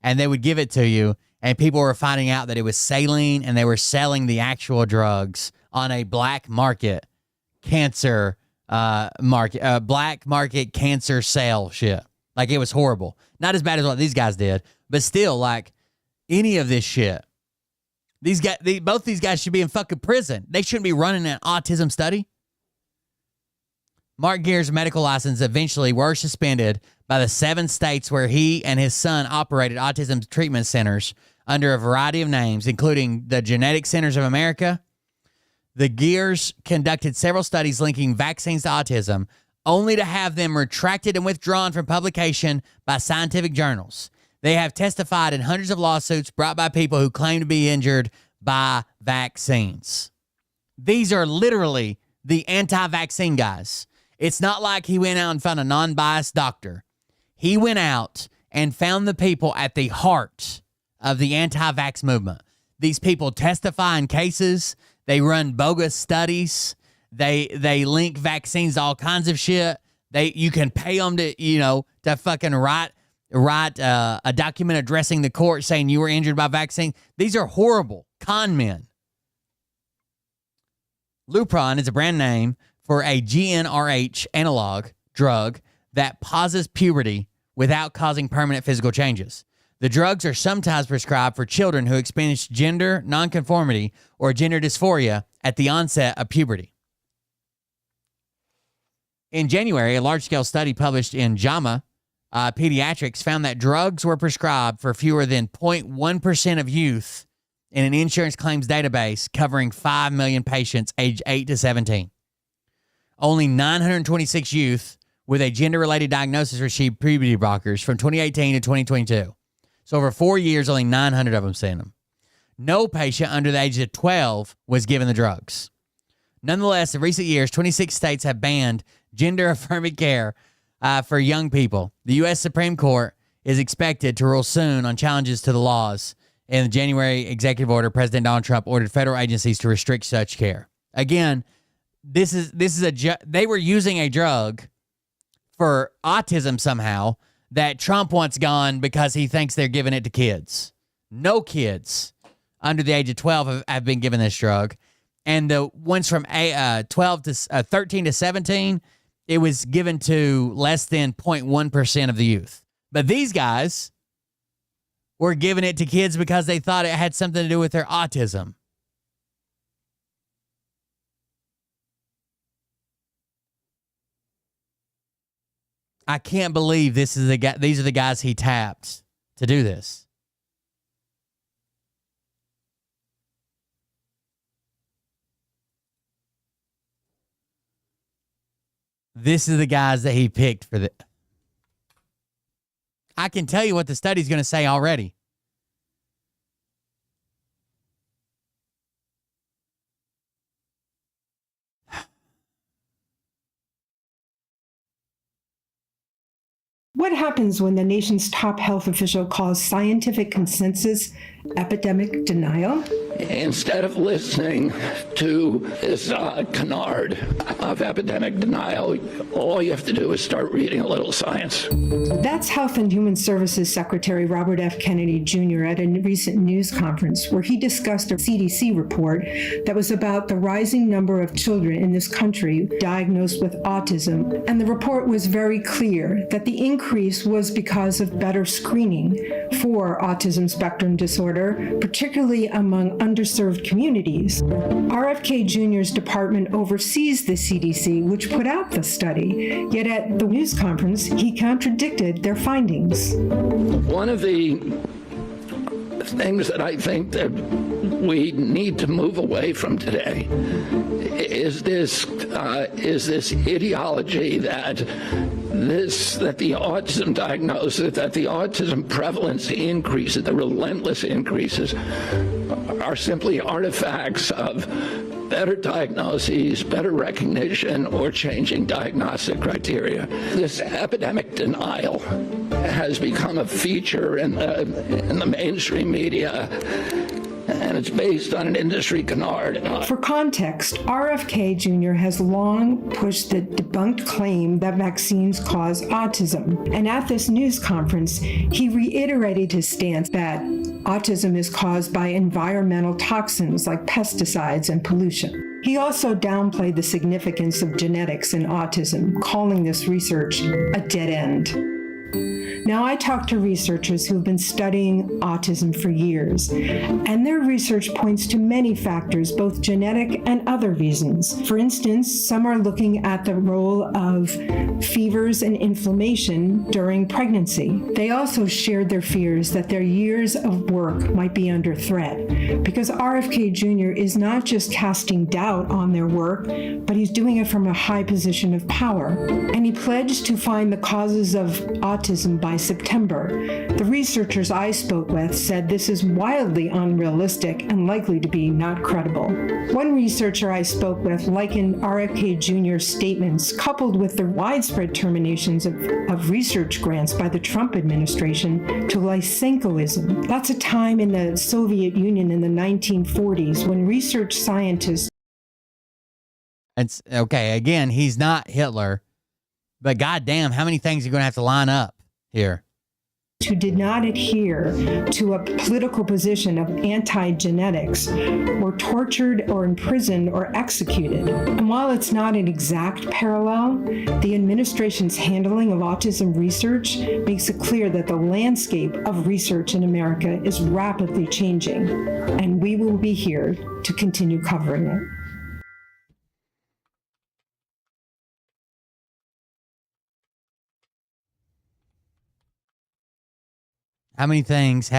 And they would give it to you and people were finding out that it was saline and they were selling the actual drugs on a black market cancer black market cancer sale shit. Like it was horrible. Not as bad as what these guys did, but still like any of this shit. Both these guys should be in fucking prison. They shouldn't be running an autism study. Mark Gere's medical license eventually were suspended by the 7 states where he and his son operated autism treatment centers under a variety of names, including the Genetic Centers of America. The Geres conducted several studies linking vaccines to autism, only to have them retracted and withdrawn from publication by scientific journals. They have testified in hundreds of lawsuits brought by people who claim to be injured by vaccines. These are literally the anti-vaccine guys. It's not like he went out and found a non-biased doctor. He went out and found the people at the heart of the anti-vax movement. These people testify in cases. They run bogus studies. They link vaccines to all kinds of shit. You can pay them to fucking write a document addressing the court saying you were injured by vaccine. These are horrible con men. Lupron is a brand name for a GnRH analog drug that pauses puberty without causing permanent physical changes. The drugs are sometimes prescribed for children who experience gender nonconformity or gender dysphoria at the onset of puberty. In January, a large-scale study published in JAMA Pediatrics found that drugs were prescribed for fewer than 0.1% of youth in an insurance claims database covering 5 million patients aged 8 to 17. Only 926 youth with a gender-related diagnosis received puberty blockers from 2018 to 2022. So over 4 years, only 900 of them seen them. No patient under the age of 12 was given the drugs. Nonetheless, in recent years, 26 states have banned gender-affirming care for young people. The U.S. Supreme Court is expected to rule soon on challenges to the laws. In the January executive order, President Donald Trump ordered federal agencies to restrict such care. Again, they were using a drug for autism somehow that Trump wants gone because he thinks they're giving it to kids. No kids under the age of 12 have been given this drug. And the ones from 13 to 17, it was given to less than 0.1% of the youth. But these guys were giving it to kids because they thought it had something to do with their autism. I can't believe these are the guys he tapped to do this. This is the guys that he picked for the... I can tell you what the study's going to say already. What happens when the nation's top health official calls scientific consensus epidemic denial? Instead of listening to this canard of epidemic denial, all you have to do is start reading a little science. That's Health and Human Services Secretary Robert F. Kennedy Jr. at a recent news conference where he discussed a CDC report that was about the rising number of children in this country diagnosed with autism. And the report was very clear that the increase was because of better screening for autism spectrum disorder, particularly among underserved communities. RFK Jr.'s department oversees the CDC, which put out the study, yet at the news conference, he contradicted their findings. One of the things that I think that we need to move away from today is this ideology that the autism diagnosis, that the autism prevalence increases, the relentless increases, are simply artifacts of better diagnoses, better recognition, or changing diagnostic criteria. This epidemic denial has become a feature in the mainstream media, and it's based on an industry canard. For context, RFK Jr. has long pushed the debunked claim that vaccines cause autism. And at this news conference, he reiterated his stance that autism is caused by environmental toxins like pesticides and pollution. He also downplayed the significance of genetics in autism, calling this research a dead end. Now, I talked to researchers who have been studying autism for years, and their research points to many factors, both genetic and other reasons. For instance, some are looking at the role of fevers and inflammation during pregnancy. They also shared their fears that their years of work might be under threat, because RFK Jr. is not just casting doubt on their work, but he's doing it from a high position of power. And he pledged to find the causes of autism by September. The researchers I spoke with said this is wildly unrealistic and likely to be not credible. One researcher I spoke with likened RFK Jr.'s statements, coupled with the widespread terminations of research grants by the Trump administration, to Lysenkoism. That's a time in the Soviet Union in the 1940s when research scientists... It's okay, again, he's not Hitler, but goddamn, how many things are you going to have to line up here? Who did not adhere to a political position of anti-genetics were tortured or imprisoned or executed. And while it's not an exact parallel, the administration's handling of autism research makes it clear that the landscape of research in America is rapidly changing, and we will be here to continue covering it. How many things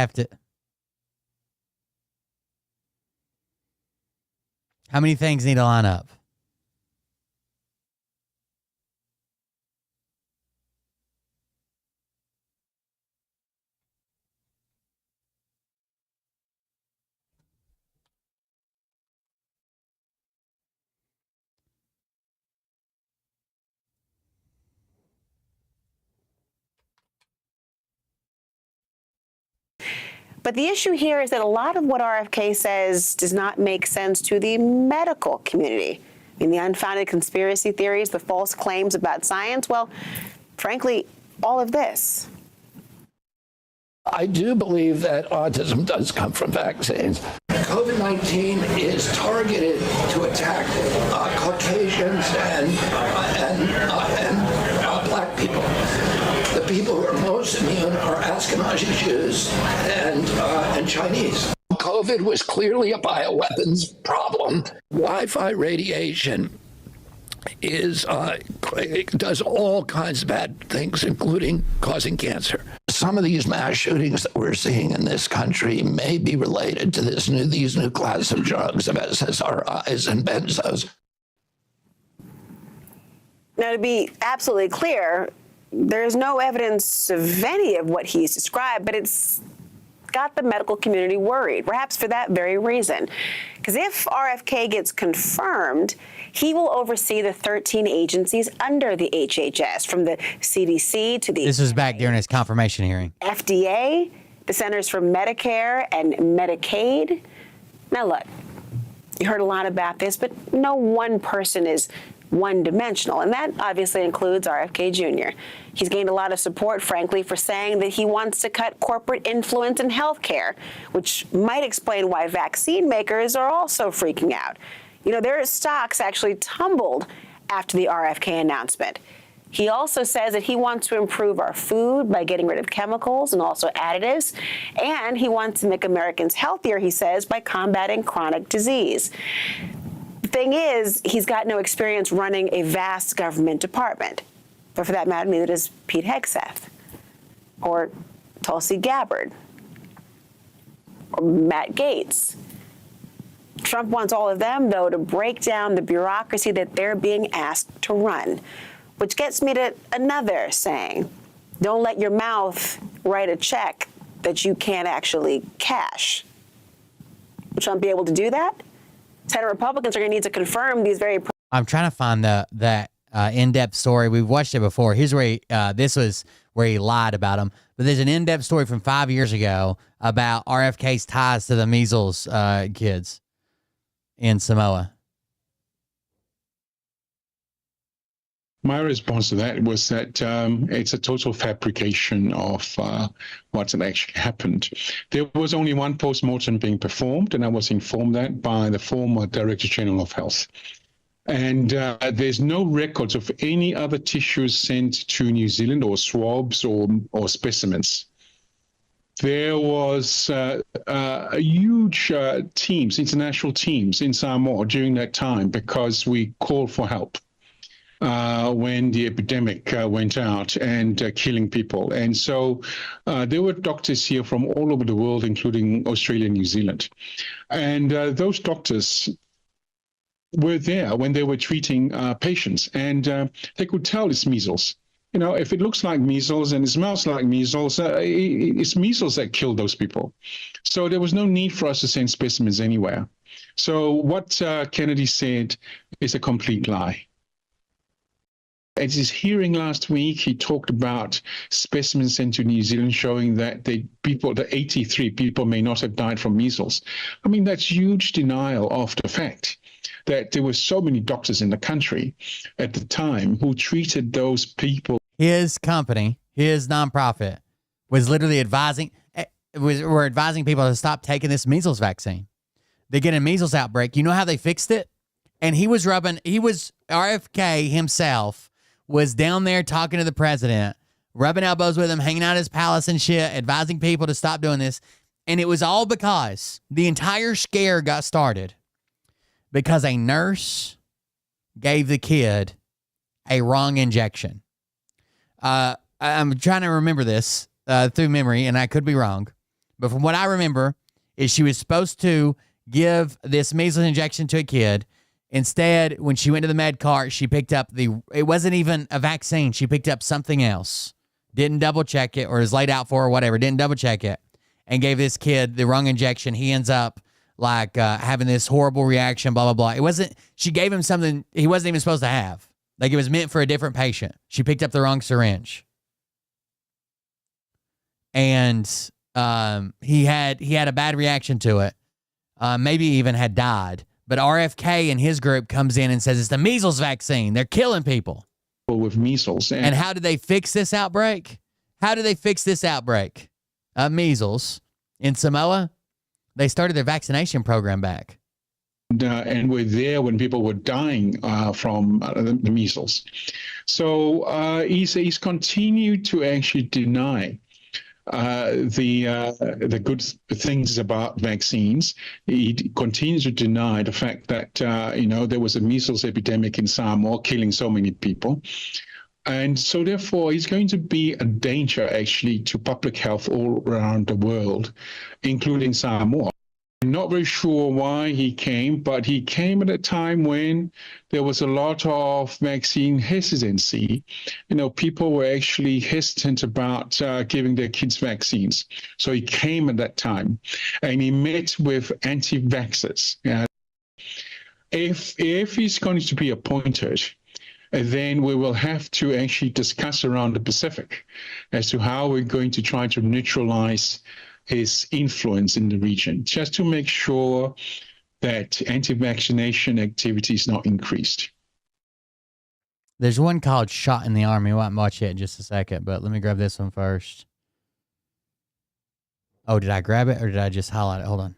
need to line up? But the issue here is that a lot of what RFK says does not make sense to the medical community. I mean, the unfounded conspiracy theories, the false claims about science, well, frankly, all of this. I do believe that autism does come from vaccines. COVID-19 is targeted to attack Caucasians and black people. The people who are most immune are Ashkenazi Jews and Chinese. COVID was clearly a bioweapons problem. Wi-Fi radiation does all kinds of bad things, including causing cancer. Some of these mass shootings that we're seeing in this country may be related to these new class of drugs, of SSRIs and benzos. Now, to be absolutely clear, there's no evidence of any of what he's described, but it's got the medical community worried, perhaps for that very reason. Because if RFK gets confirmed, he will oversee the 13 agencies under the HHS, from the CDC to the... This was back during his confirmation hearing. FDA, the Centers for Medicare and Medicaid. Now look, you heard a lot about this, but no one person is one-dimensional, and that obviously includes RFK Jr. He's gained a lot of support, frankly, for saying that he wants to cut corporate influence in healthcare, which might explain why vaccine makers are also freaking out. You know, their stocks actually tumbled after the RFK announcement. He also says that he wants to improve our food by getting rid of chemicals and also additives, and he wants to make Americans healthier, he says, by combating chronic disease. The thing is, he's got no experience running a vast government department. But for that matter, neither does Pete Hegseth or Tulsi Gabbard. or Matt Gaetz. Trump wants all of them, though, to break down the bureaucracy that they're being asked to run, which gets me to another saying: don't let your mouth write a check that you can't actually cash. Will Trump be able to do that? Senate Republicans are going to need to confirm these very. I'm trying to find that in-depth story. We've watched it before. Here's where this was where he lied about him. But there's an in-depth story from 5 years ago about RFK's ties to the measles kids in Samoa. My response to that was that it's a total fabrication of what's actually happened. There was only one post-mortem being performed, and I was informed that by the former Director General of Health. And there's no records of any other tissues sent to New Zealand or swabs or specimens. There was a huge teams, international teams in Samoa during that time because we called for help. When the epidemic went out and killing people. And so there were doctors here from all over the world, including Australia and New Zealand. And those doctors were there when they were treating patients, and they could tell it's measles. You know, if it looks like measles and it smells like measles, it's measles that killed those people. So there was no need for us to send specimens anywhere. So what Kennedy said is a complete lie. At his hearing last week, he talked about specimens sent to New Zealand showing that the 83 people may not have died from measles. I mean, that's huge denial of the fact that there were so many doctors in the country at the time who treated those people. His company, his nonprofit, was literally advising people to stop taking this measles vaccine. They get a measles outbreak. You know how they fixed it? And RFK himself was down there talking to the president, rubbing elbows with him, hanging out at his palace and shit, advising people to stop doing this. And it was all because the entire scare got started because a nurse gave the kid a wrong injection. I'm trying to remember this through memory, and I could be wrong. But from what I remember is she was supposed to give this measles injection to a kid. Instead, when she went to the med cart, she picked up it wasn't even a vaccine. She picked up something else. Didn't double check it, or was laid out for, or whatever. Didn't double check it, and gave this kid the wrong injection. He ends up like having this horrible reaction, blah, blah, blah. She gave him something he wasn't even supposed to have. Like it was meant for a different patient. She picked up the wrong syringe. And he had a bad reaction to it. Maybe even had died. But RFK and his group comes in and says it's the measles vaccine. They're killing people. With measles. And how did they fix this outbreak? Measles in Samoa? They started their vaccination program back. And were there when people were dying from the measles. So he's continued to actually deny the good things about vaccines. He continues to deny the fact that there was a measles epidemic in Samoa killing so many people. And so therefore he's going to be a danger actually to public health all around the world, including Samoa. I'm not very sure why he came, but he came at a time when there was a lot of vaccine hesitancy. People were actually hesitant about giving their kids vaccines. So he came at that time, and he met with anti-vaxxers. If he's going to be appointed, then we will have to actually discuss around the Pacific as to how we're going to try to neutralize his influence in the region, just to make sure that anti-vaccination activity is not increased. There's one called Shot in the Arm. We might watch it in just a second, but let me grab this one first. Oh, did I grab it or did I just highlight it? Hold on.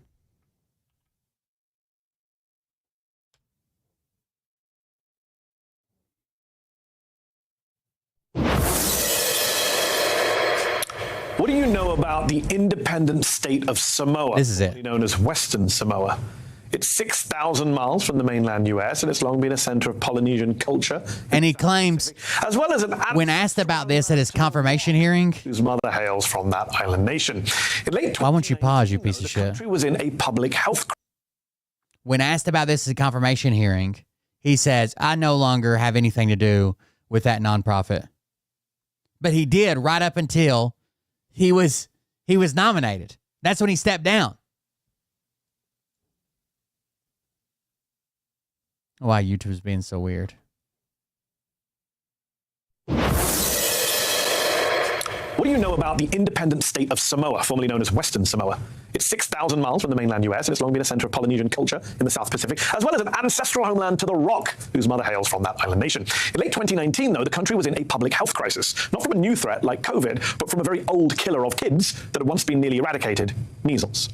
What do you know about the independent state of Samoa, This is it. known as Western Samoa? It's 6,000 miles from the mainland US, and it's long been a center of Polynesian culture. And he claims, as well as when asked about this at his confirmation hearing, whose mother hails from that island nation. In late why won't you pause, you piece of shit? The country was in a public health. When asked about this at a confirmation hearing, he says, I no longer have anything to do with that nonprofit. But he did right up until he was nominated. That's when he stepped down. Why YouTube's being so weird. What do you know about the independent state of Samoa, formerly known as Western Samoa? It's 6,000 miles from the mainland US, and it's long been a center of Polynesian culture in the South Pacific, as well as an ancestral homeland to the Rock, whose mother hails from that island nation. In late 2019, though, the country was in a public health crisis, not from a new threat like COVID, but from a very old killer of kids that had once been nearly eradicated, measles.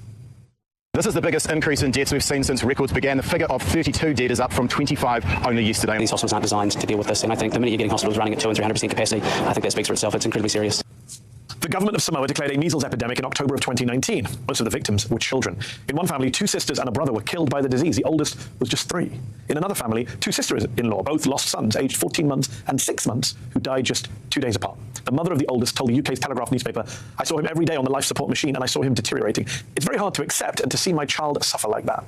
This is the biggest increase in deaths we've seen since records began. The figure of 32 dead is up from 25 only yesterday. These hospitals aren't designed to deal with this, and I think the minute you're getting hospitals running at 200 and 300% capacity, I think that speaks for itself. It's incredibly serious. The government of Samoa declared a measles epidemic in October of 2019. Most of the victims were children. In one family, 2 sisters and a brother were killed by the disease. The oldest was just 3. In another family, 2 sisters-in-law, both lost sons aged 14 months and 6 months, who died just 2 days apart. The mother of the oldest told the UK's Telegraph newspaper, I saw him every day on the life support machine and I saw him deteriorating. It's very hard to accept and to see my child suffer like that.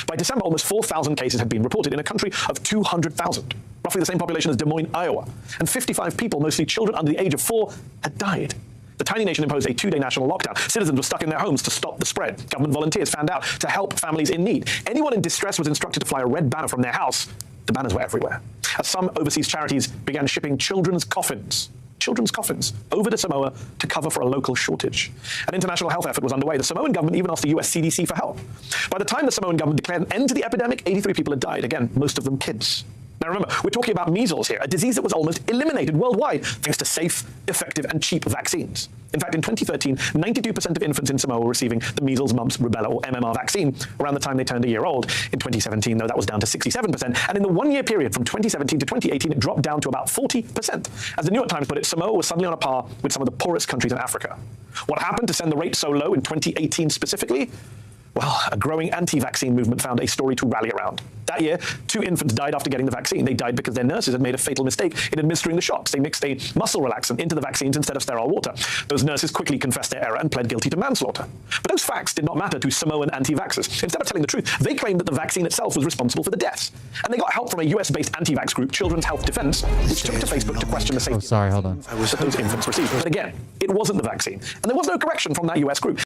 By December, almost 4,000 cases had been reported in a country of 200,000, roughly the same population as Des Moines, Iowa. And 55 people, mostly children under the age of 4, had died. The tiny nation imposed a 2-day national lockdown. Citizens were stuck in their homes to stop the spread. Government volunteers fanned out to help families in need. Anyone in distress was instructed to fly a red banner from their house. The banners were everywhere. As some overseas charities began shipping children's coffins over to Samoa to cover for a local shortage. An international health effort was underway. The Samoan government even asked the US CDC for help. By the time the Samoan government declared an end to the epidemic, 83 people had died. Again, most of them kids. Now remember, we're talking about measles here, a disease that was almost eliminated worldwide thanks to safe, effective, and cheap vaccines. In fact, in 2013, 92% of infants in Samoa were receiving the measles, mumps, rubella, or MMR vaccine around the time they turned a year old. In 2017, though, that was down to 67%. And in the 1-year period from 2017 to 2018, it dropped down to about 40%. As the New York Times put it, Samoa was suddenly on a par with some of the poorest countries in Africa. What happened to send the rate so low in 2018 specifically? Well, a growing anti-vaccine movement found a story to rally around. That year, 2 infants died after getting the vaccine. They died because their nurses had made a fatal mistake in administering the shots. They mixed a muscle relaxant into the vaccines instead of sterile water. Those nurses quickly confessed their error and pled guilty to manslaughter. But those facts did not matter to Samoan anti-vaxxers. Instead of telling the truth, they claimed that the vaccine itself was responsible for the deaths. And they got help from a US-based anti-vax group, Children's Health Defense, which took to Facebook to question the safety that those infants received. But again, it wasn't the vaccine. And there was no correction from that US group.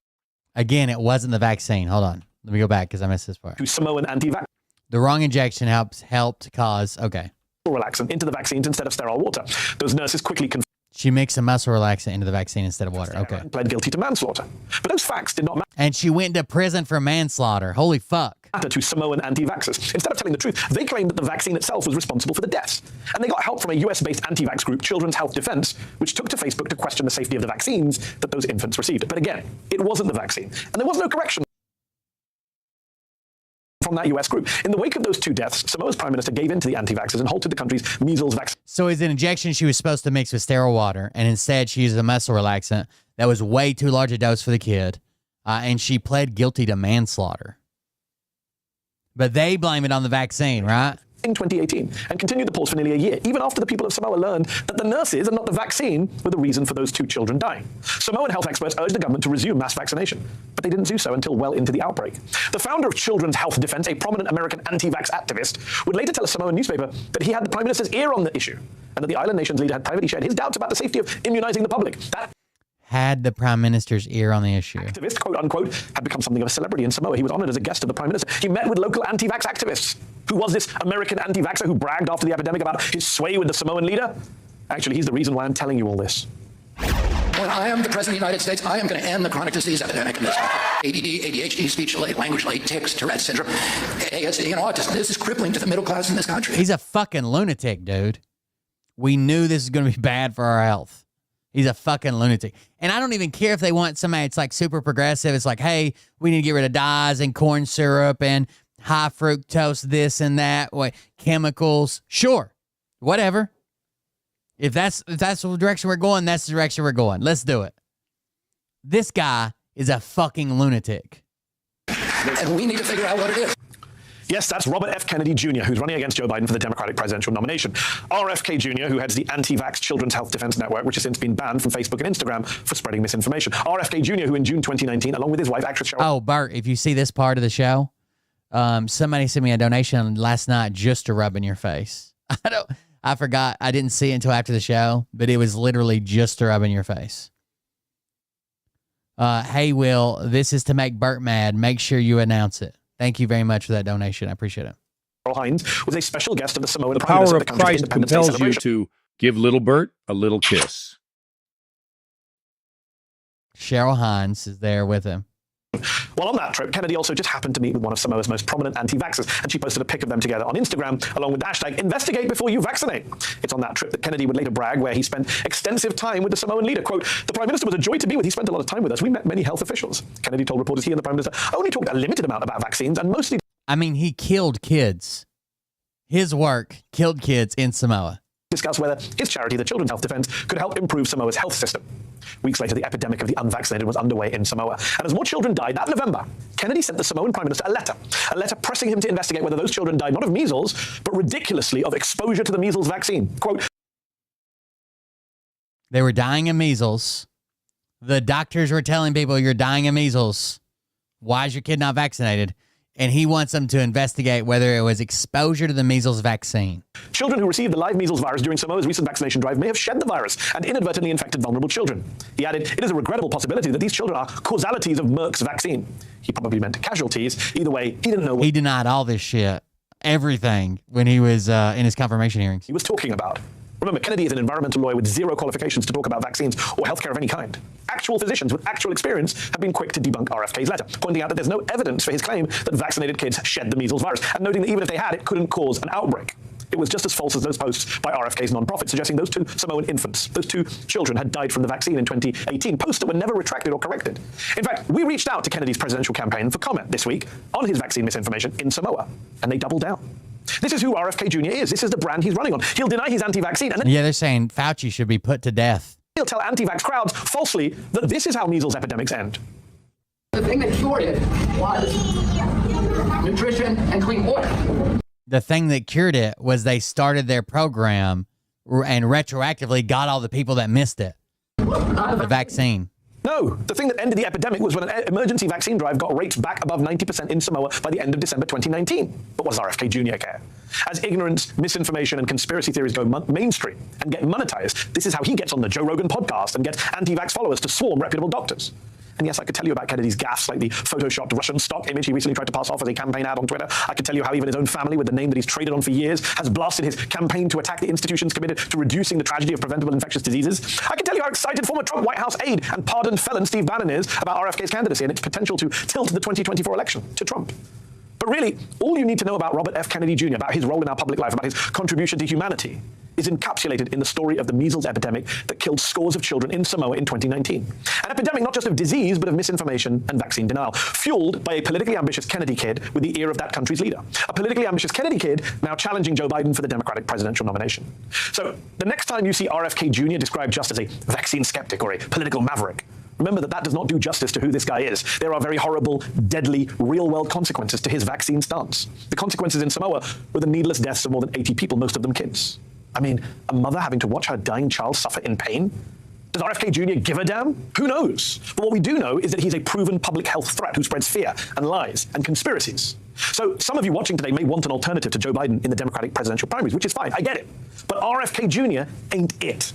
Again, it wasn't the vaccine. Hold on. Let me go back because I missed this part. To Samoan anti-vax. The wrong injection helped cause, okay. Relaxant into the vaccines instead of sterile water. Those nurses quickly she mixed a muscle relaxant into the vaccine instead of water. Okay. Pled guilty to manslaughter. But those facts did not matter. And she went to prison for manslaughter. Holy fuck. To Samoan anti-vaxxers. Instead of telling the truth, they claimed that the vaccine itself was responsible for the deaths. And they got help from a US-based anti-vax group, Children's Health Defense, which took to Facebook to question the safety of the vaccines that those infants received. But again, it wasn't the vaccine. And there was no correction from that US group. In the wake of those 2 deaths, Samoa's prime minister gave in to the anti-vaxxers and halted the country's measles vaccine. So it's an injection she was supposed to mix with sterile water, and instead she used a muscle relaxant that was way too large a dose for the kid, and she pled guilty to manslaughter. But they blame it on the vaccine, right? In 2018, and continued the pause for nearly a year, even after the people of Samoa learned that the nurses and not the vaccine were the reason for those 2 children dying. Samoan health experts urged the government to resume mass vaccination, but they didn't do so until well into the outbreak. The founder of Children's Health Defense, a prominent American anti-vax activist, would later tell a Samoan newspaper that he had the prime minister's ear on the issue, and that the island nation's leader had privately shared his doubts about the safety of immunizing the public. That had the prime minister's ear on the issue. Activist, quote unquote, had become something of a celebrity in Samoa. He was honored as a guest of the prime minister. He met with local anti-vax activists. Who was this American anti-vaxxer who bragged after the epidemic about his sway with the Samoan leader? Actually, he's the reason why I'm telling you all this. When I am the President of the United States, I am going to end the chronic disease epidemic in this country. ADD, ADHD, speech delay, language delay, tics, Tourette syndrome, ASD, and autism. This is crippling to the middle class in this country. He's a fucking lunatic, dude. We knew this was going to be bad for our health. He's a fucking lunatic. And I don't even care if they want somebody that's like super progressive. It's like, hey, we need to get rid of dyes and corn syrup and high fructose this and that, chemicals. Sure, whatever. If that's the direction we're going, that's the direction we're going. Let's do it. This guy is a fucking lunatic. And we need to figure out what it is. Yes, that's Robert F. Kennedy Jr., who's running against Joe Biden for the Democratic presidential nomination. RFK Jr., who heads the anti-vax Children's Health Defense Network, which has since been banned from Facebook and Instagram for spreading misinformation. RFK Jr., who in June 2019, along with his wife, actress Cheryl... Oh, Bert, if you see this part of the show, somebody sent me a donation last night just to rub in your face. I forgot. I didn't see it until after the show, but it was literally just to rub in your face. Hey, Will, this is to make Bert mad. Make sure you announce it. Thank you very much for that donation. I appreciate it. Hines was a special guest of the Samoan The Prime Minister power at of the country's Christ Independence Day compels you celebration. to give little Bert a little kiss. Cheryl Hines is there with him. While on that trip, Kennedy also just happened to meet with one of Samoa's most prominent anti-vaxxers, and she posted a pic of them together on Instagram, along with the hashtag investigate before you vaccinate. It's on that trip that Kennedy would later brag where he spent extensive time with the Samoan leader. Quote, the Prime Minister was a joy to be with. He spent a lot of time with us. We met many health officials. Kennedy told reporters he and the Prime Minister only talked a limited amount about vaccines and mostly... I mean, he killed kids. His work killed kids in Samoa. Discuss whether his charity, the Children's Health Defense, could help improve Samoa's health system. Weeks later, the epidemic of the unvaccinated was underway in Samoa. And as more children died that November, Kennedy sent the Samoan Prime Minister a letter pressing him to investigate whether those children died not of measles, but ridiculously of exposure to the measles vaccine. Quote, they were dying of measles. The doctors were telling people, you're dying of measles. Why is your kid not vaccinated? And he wants them to investigate whether it was exposure to the measles vaccine. Children who received the live measles virus during Samoa's recent vaccination drive may have shed the virus and inadvertently infected vulnerable children. He added, it is a regrettable possibility that these children are causalities of Merck's vaccine. He probably meant casualties. Either way, he didn't know what he denied all this shit, everything, when he was in his confirmation hearings. He was talking about. Remember, Kennedy is an environmental lawyer with zero qualifications to talk about vaccines or healthcare of any kind. Actual physicians with actual experience have been quick to debunk RFK's letter, pointing out that there's no evidence for his claim that vaccinated kids shed the measles virus, and noting that even if they had, it couldn't cause an outbreak. It was just as false as those posts by RFK's nonprofit, suggesting those two Samoan infants, those two children, had died from the vaccine in 2018, posts that were never retracted or corrected. In fact, we reached out to Kennedy's presidential campaign for comment this week on his vaccine misinformation in Samoa, and they doubled down. This is who RFK Jr. is. This is the brand he's running on. He'll deny he's anti-vaccine. And then yeah, they're saying Fauci should be put to death. He'll tell anti-vax crowds falsely that this is how measles epidemics end. The thing that cured it was nutrition and clean water. The thing that cured it was they started their program and retroactively got all the people that missed it. The vaccine. No, the thing that ended the epidemic was when an emergency vaccine drive got rates back above 90% in Samoa by the end of December 2019. But what does RFK Jr. care? As ignorance, misinformation, and conspiracy theories go mainstream and get monetized, this is how he gets on the Joe Rogan podcast and gets anti-vax followers to swarm reputable doctors. And yes, I could tell you about Kennedy's gaffes, like the photoshopped Russian stock image he recently tried to pass off as a campaign ad on Twitter. I could tell you how even his own family, with the name that he's traded on for years, has blasted his campaign to attack the institutions committed to reducing the tragedy of preventable infectious diseases. I can tell you how excited former Trump White House aide and pardoned felon Steve Bannon is about RFK's candidacy and its potential to tilt the 2024 election to Trump. But really, all you need to know about Robert F. Kennedy Jr., about his role in our public life, about his contribution to humanity, is encapsulated in the story of the measles epidemic that killed scores of children in Samoa in 2019. An epidemic not just of disease, but of misinformation and vaccine denial, fueled by a politically ambitious Kennedy kid with the ear of that country's leader. A politically ambitious Kennedy kid now challenging Joe Biden for the Democratic presidential nomination. So the next time you see RFK Jr. described just as a vaccine skeptic or a political maverick, remember that does not do justice to who this guy is. There are very horrible, deadly, real-world consequences to his vaccine stance. The consequences in Samoa were the needless deaths of more than 80 people, most of them kids. I mean, a mother having to watch her dying child suffer in pain? Does RFK Jr. give a damn? Who knows? But what we do know is that he's a proven public health threat who spreads fear and lies and conspiracies. So some of you watching today may want an alternative to Joe Biden in the Democratic presidential primaries, which is fine. I get it. But RFK Jr. ain't it.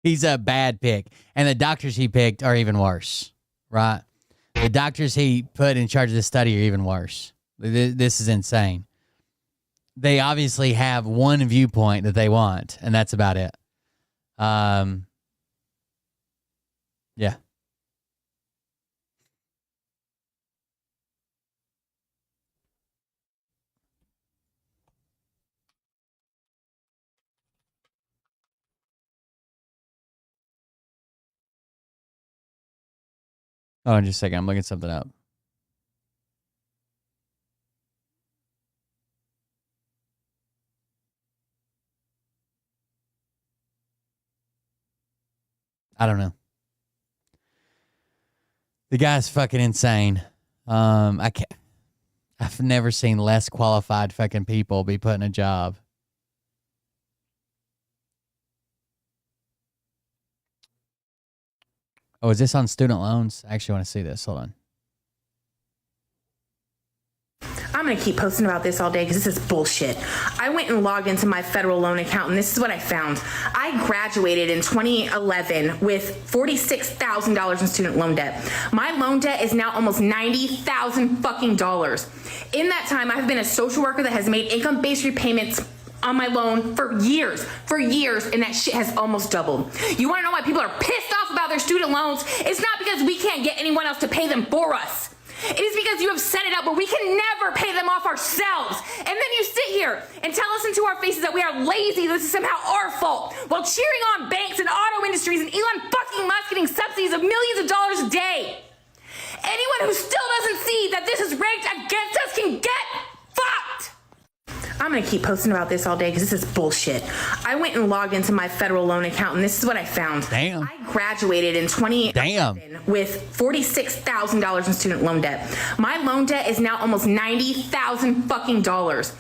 He's a bad pick. And the doctors he picked are even worse, right? The doctors he put in charge of the study are even worse. This is insane. They obviously have one viewpoint that they want, and that's about it. Yeah. Oh, just a second. I'm looking something up. I don't know. The guy's fucking insane. I've never seen less qualified fucking people be put in a job. Oh, is this on student loans? I actually want to see this. Hold on. I'm going to keep posting about this all day because this is bullshit. I went and logged into my federal loan account, and this is what I found. I graduated in 2011 with $46,000 in student loan debt. My loan debt is now almost $90,000 fucking dollars. In that time, I've been a social worker that has made income-based repayments on my loan for years, and that shit has almost doubled. You want to know why people are pissed off about their student loans? It's not because we can't get anyone else to pay them for us. It is because you have set it up where we can never pay them off ourselves. And then you sit here and tell us into our faces that we are lazy, this is somehow our fault, while cheering on banks and auto industries and Elon fucking Musk getting subsidies of millions of dollars a day. Anyone who still doesn't see that this is rigged against us can get fucked. I'm going to keep posting about this all day because this is bullshit. I went and logged into my federal loan account, and this is what I found. Damn. I graduated in 2011 with $46,000 in student loan debt. My loan debt is now almost $90,000 fucking dollars.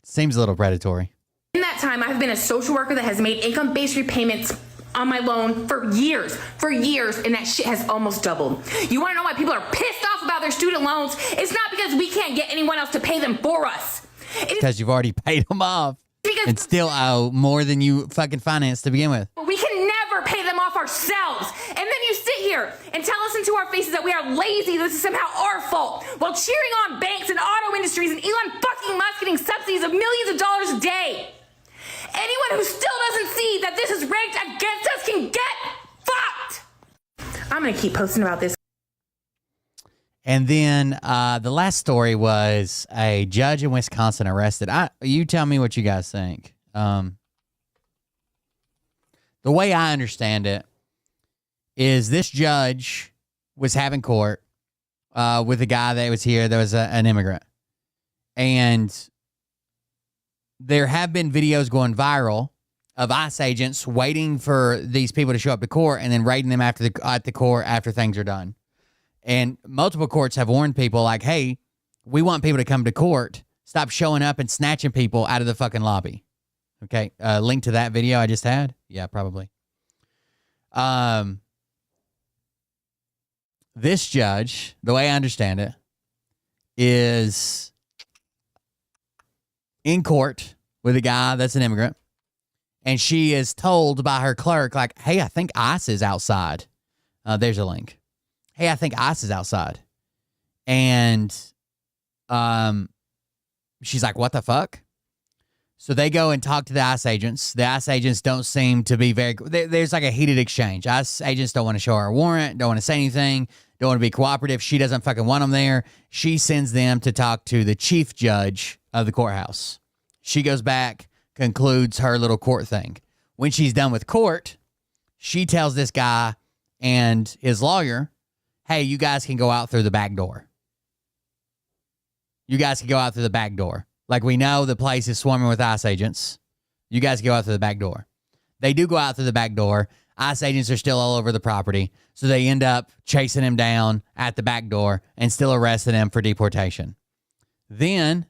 Seems a little predatory. In that time, I've been a social worker that has made income-based repayments on my loan for years, and that shit has almost doubled. You want to know why people are pissed off about their student loans? It's not because we can't get anyone else to pay them for us. Because you've already paid them off and still owe more than you fucking financed to begin with. We can never pay them off ourselves. And then you sit here and tell us into our faces that we are lazy, this is somehow our fault, while cheering on banks and auto industries and Elon fucking Musk getting subsidies of millions of dollars a day. Anyone who still doesn't see that this is rigged against us can get fucked. I'm going to keep posting about this. And then the last story was a judge in Wisconsin arrested. You tell me what you guys think. The way I understand it is this judge was having court with a guy that was here that was an immigrant. And there have been videos going viral of ICE agents waiting for these people to show up to court and then raiding them at the court after things are done. And multiple courts have warned people like, hey, we want people to come to court. Stop showing up and snatching people out of the fucking lobby. Okay. Link to that video I just had. Yeah, probably. This judge, the way I understand it, is in court with a guy that's an immigrant. And she is told by her clerk, like, hey, I think ICE is outside. There's a link. Hey, I think ICE is outside. And she's like, what the fuck? So they go and talk to the ICE agents. The ICE agents don't seem to be there's like a heated exchange. ICE agents don't want to show her a warrant, don't want to say anything, don't want to be cooperative. She doesn't fucking want them there. She sends them to talk to the chief judge of the courthouse. She goes back, concludes her little court thing. When she's done with court, she tells this guy and his lawyer, hey, you guys can go out through the back door. You guys can go out through the back door. Like, we know the place is swarming with ICE agents. You guys can go out through the back door. They do go out through the back door. ICE agents are still all over the property. So they end up chasing him down at the back door and still arresting him for deportation. Then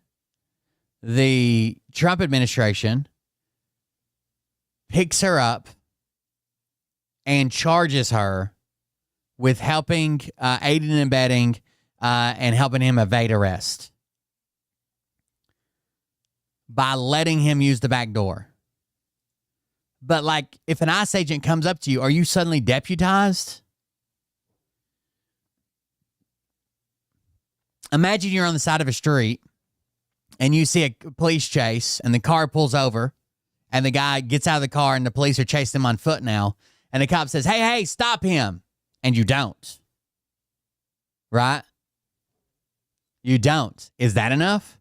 the Trump administration picks her up and charges her with helping, aiding and abetting, and helping him evade arrest by letting him use the back door. But, like, if an ICE agent comes up to you, are you suddenly deputized? Imagine you're on the side of a street and you see a police chase and the car pulls over and the guy gets out of the car and the police are chasing him on foot now. And the cop says, hey, stop him. And you don't. Right? You don't. Is that enough?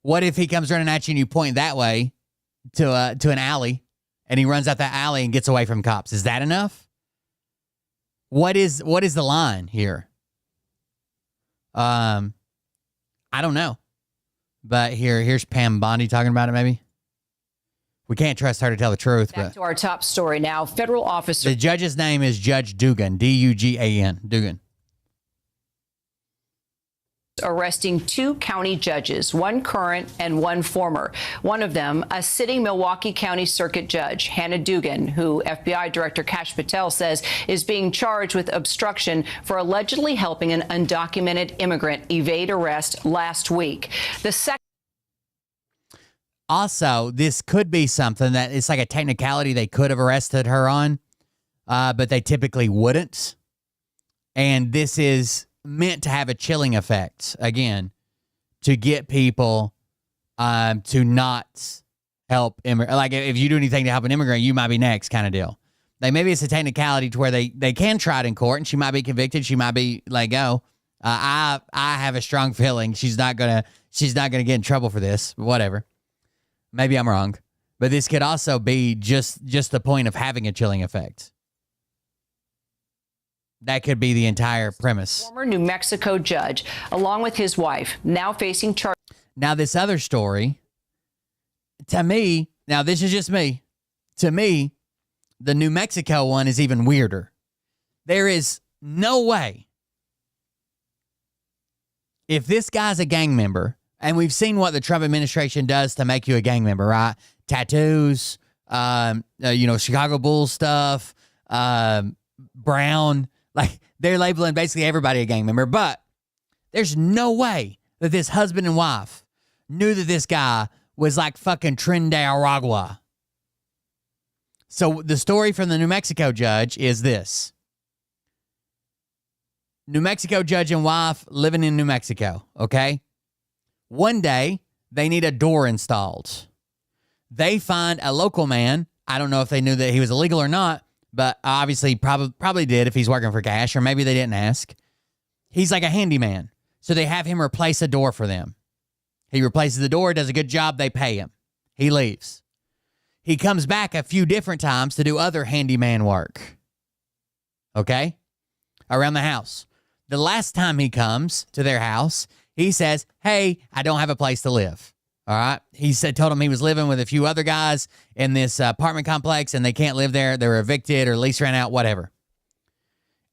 What if he comes running at you and you point that way to an alley and he runs out that alley and gets away from cops? Is that enough? What is the line here? I don't know. But here's Pam Bondi talking about it maybe. We can't trust her to tell the truth. Back But to our top story now. Federal officer. the judge's name is Judge Dugan, Dugan, Dugan. Arresting 2 county judges, one current and one former. One of them, a sitting Milwaukee County Circuit Judge, Hannah Dugan, who FBI Director Kash Patel says is being charged with obstruction for allegedly helping an undocumented immigrant evade arrest last week. The second. Also, this could be something that it's like a technicality they could have arrested her on, but they typically wouldn't. And this is meant to have a chilling effect, again, to get people to not help immigrants. Like, if you do anything to help an immigrant, you might be next kind of deal. Like, maybe it's a technicality to where they can try it in court and she might be convicted. She might be let go. I have a strong feeling she's not gonna get in trouble for this. Whatever. Maybe I'm wrong. But this could also be just the point of having a chilling effect. That could be the entire premise. Former New Mexico judge, along with his wife, now facing charges. Now, this other story, to me, now this is just me, to me, the New Mexico one is even weirder. There is no way, if this guy's a gang member, and we've seen what the Trump administration does to make you a gang member, right? Tattoos, Chicago Bulls stuff, Brown. Like, they're labeling basically everybody a gang member. But there's no way that this husband and wife knew that this guy was like fucking Trinidad. So the story from the New Mexico judge is this. New Mexico judge and wife living in New Mexico, okay? One day, they need a door installed. They find a local man. I don't know if they knew that he was illegal or not, but obviously probably did if he's working for cash, or maybe they didn't ask. He's like a handyman. So they have him replace a door for them. He replaces the door, does a good job, they pay him. He leaves. He comes back a few different times to do other handyman work. Okay? Around the house. The last time he comes to their house, he says, hey, I don't have a place to live. All right. He told him he was living with a few other guys in this apartment complex and they can't live there. They were evicted or lease ran out, whatever.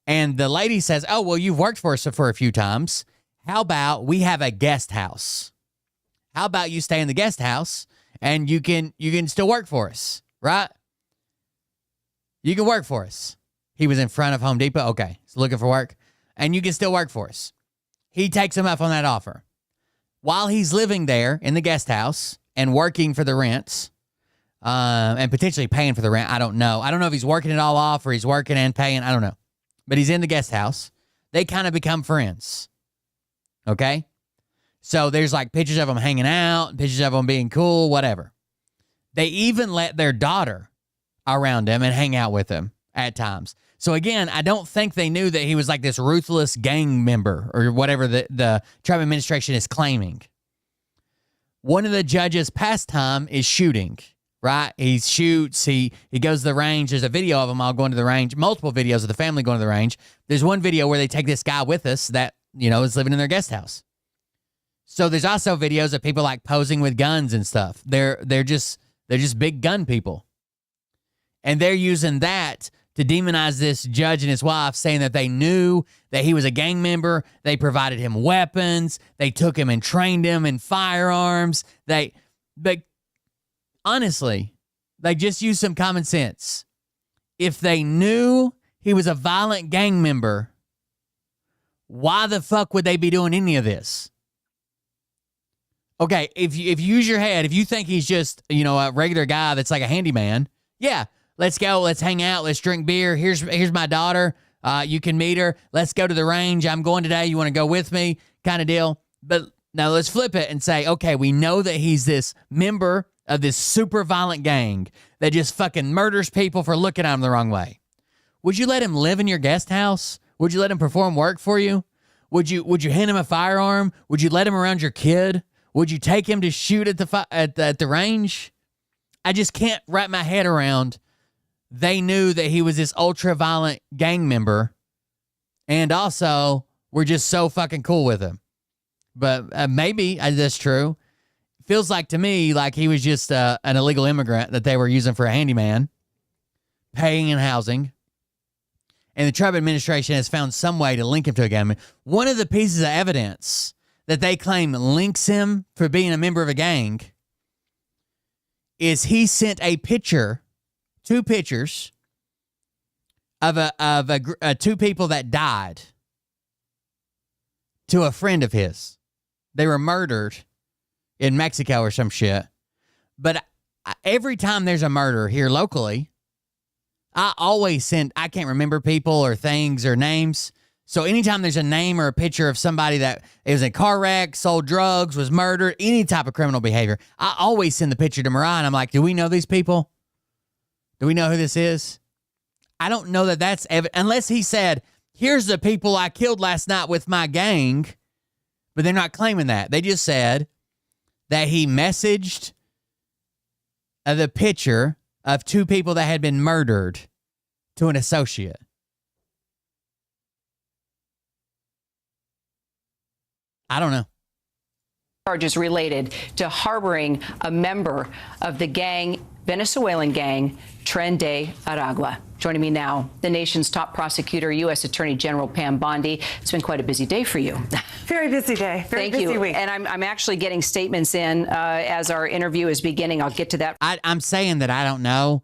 And the lady says, oh, well, you've worked for us for a few times. How about we have a guest house? How about you stay in the guest house and you can still work for us, right? You can work for us. He was in front of Home Depot. Okay. He's looking for work and you can still work for us. He takes him up on that offer. While he's living there in the guest house and working for the rents and potentially paying for the rent, I don't know. I don't know if he's working it all off or he's working and paying. I don't know. But he's in the guest house. They kind of become friends. Okay? So there's like pictures of them hanging out, pictures of them being cool, whatever. They even let their daughter around him and hang out with him at times. So again, I don't think they knew that he was like this ruthless gang member or whatever the Trump administration is claiming. One of the judges' pastime is shooting, right? He shoots, he goes to the range. There's a video of them all going to the range, multiple videos of the family going to the range. There's one video where they take this guy with us that, is living in their guest house. So there's also videos of people like posing with guns and stuff. They're just big gun people. And they're using that to demonize this judge and his wife, saying that they knew that he was a gang member. They provided him weapons. They took him and trained him in firearms. But honestly, they just used some common sense. If they knew he was a violent gang member, why the fuck would they be doing any of this? Okay, if you use your head, if you think he's just, a regular guy that's like a handyman, yeah, let's go. Let's hang out. Let's drink beer. Here's my daughter. You can meet her. Let's go to the range. I'm going today. You want to go with me? Kind of deal. But now let's flip it and say, okay, we know that he's this member of this super violent gang that just fucking murders people for looking at him the wrong way. Would you let him live in your guest house? Would you let him perform work for you? Would you hand him a firearm? Would you let him around your kid? Would you take him to shoot at the range? I just can't wrap my head around. They knew that he was this ultra-violent gang member, and also were just so fucking cool with him. But maybe that's true. feels like to me like he was just an illegal immigrant that they were using for a handyman, paying and housing. And the Trump administration has found some way to link him to a gang member. One of the pieces of evidence that they claim links him for being a member of a gang is he sent a picture, 2 pictures of two people that died to a friend of his. They were murdered in Mexico or some shit. But every time there's a murder here locally, I always send, I can't remember people or things or names. So anytime there's a name or a picture of somebody that was in a car wreck, sold drugs, was murdered, any type of criminal behavior, I always send the picture to Mariah, and I'm like, do we know these people? Do we know who this is? I don't know that that's unless he said, here's the people I killed last night with my gang, but they're not claiming that. They just said that he messaged the picture of 2 people that had been murdered to an associate. I don't know. Charges related to harboring a member of the Venezuelan gang, Tren de Aragua. Joining me now, the nation's top prosecutor, U.S. Attorney General Pam Bondi. It's been quite a busy day for you. Very busy day. Very busy week. And I'm actually getting statements in as our interview is beginning. I'll get to that. I'm saying that I don't know.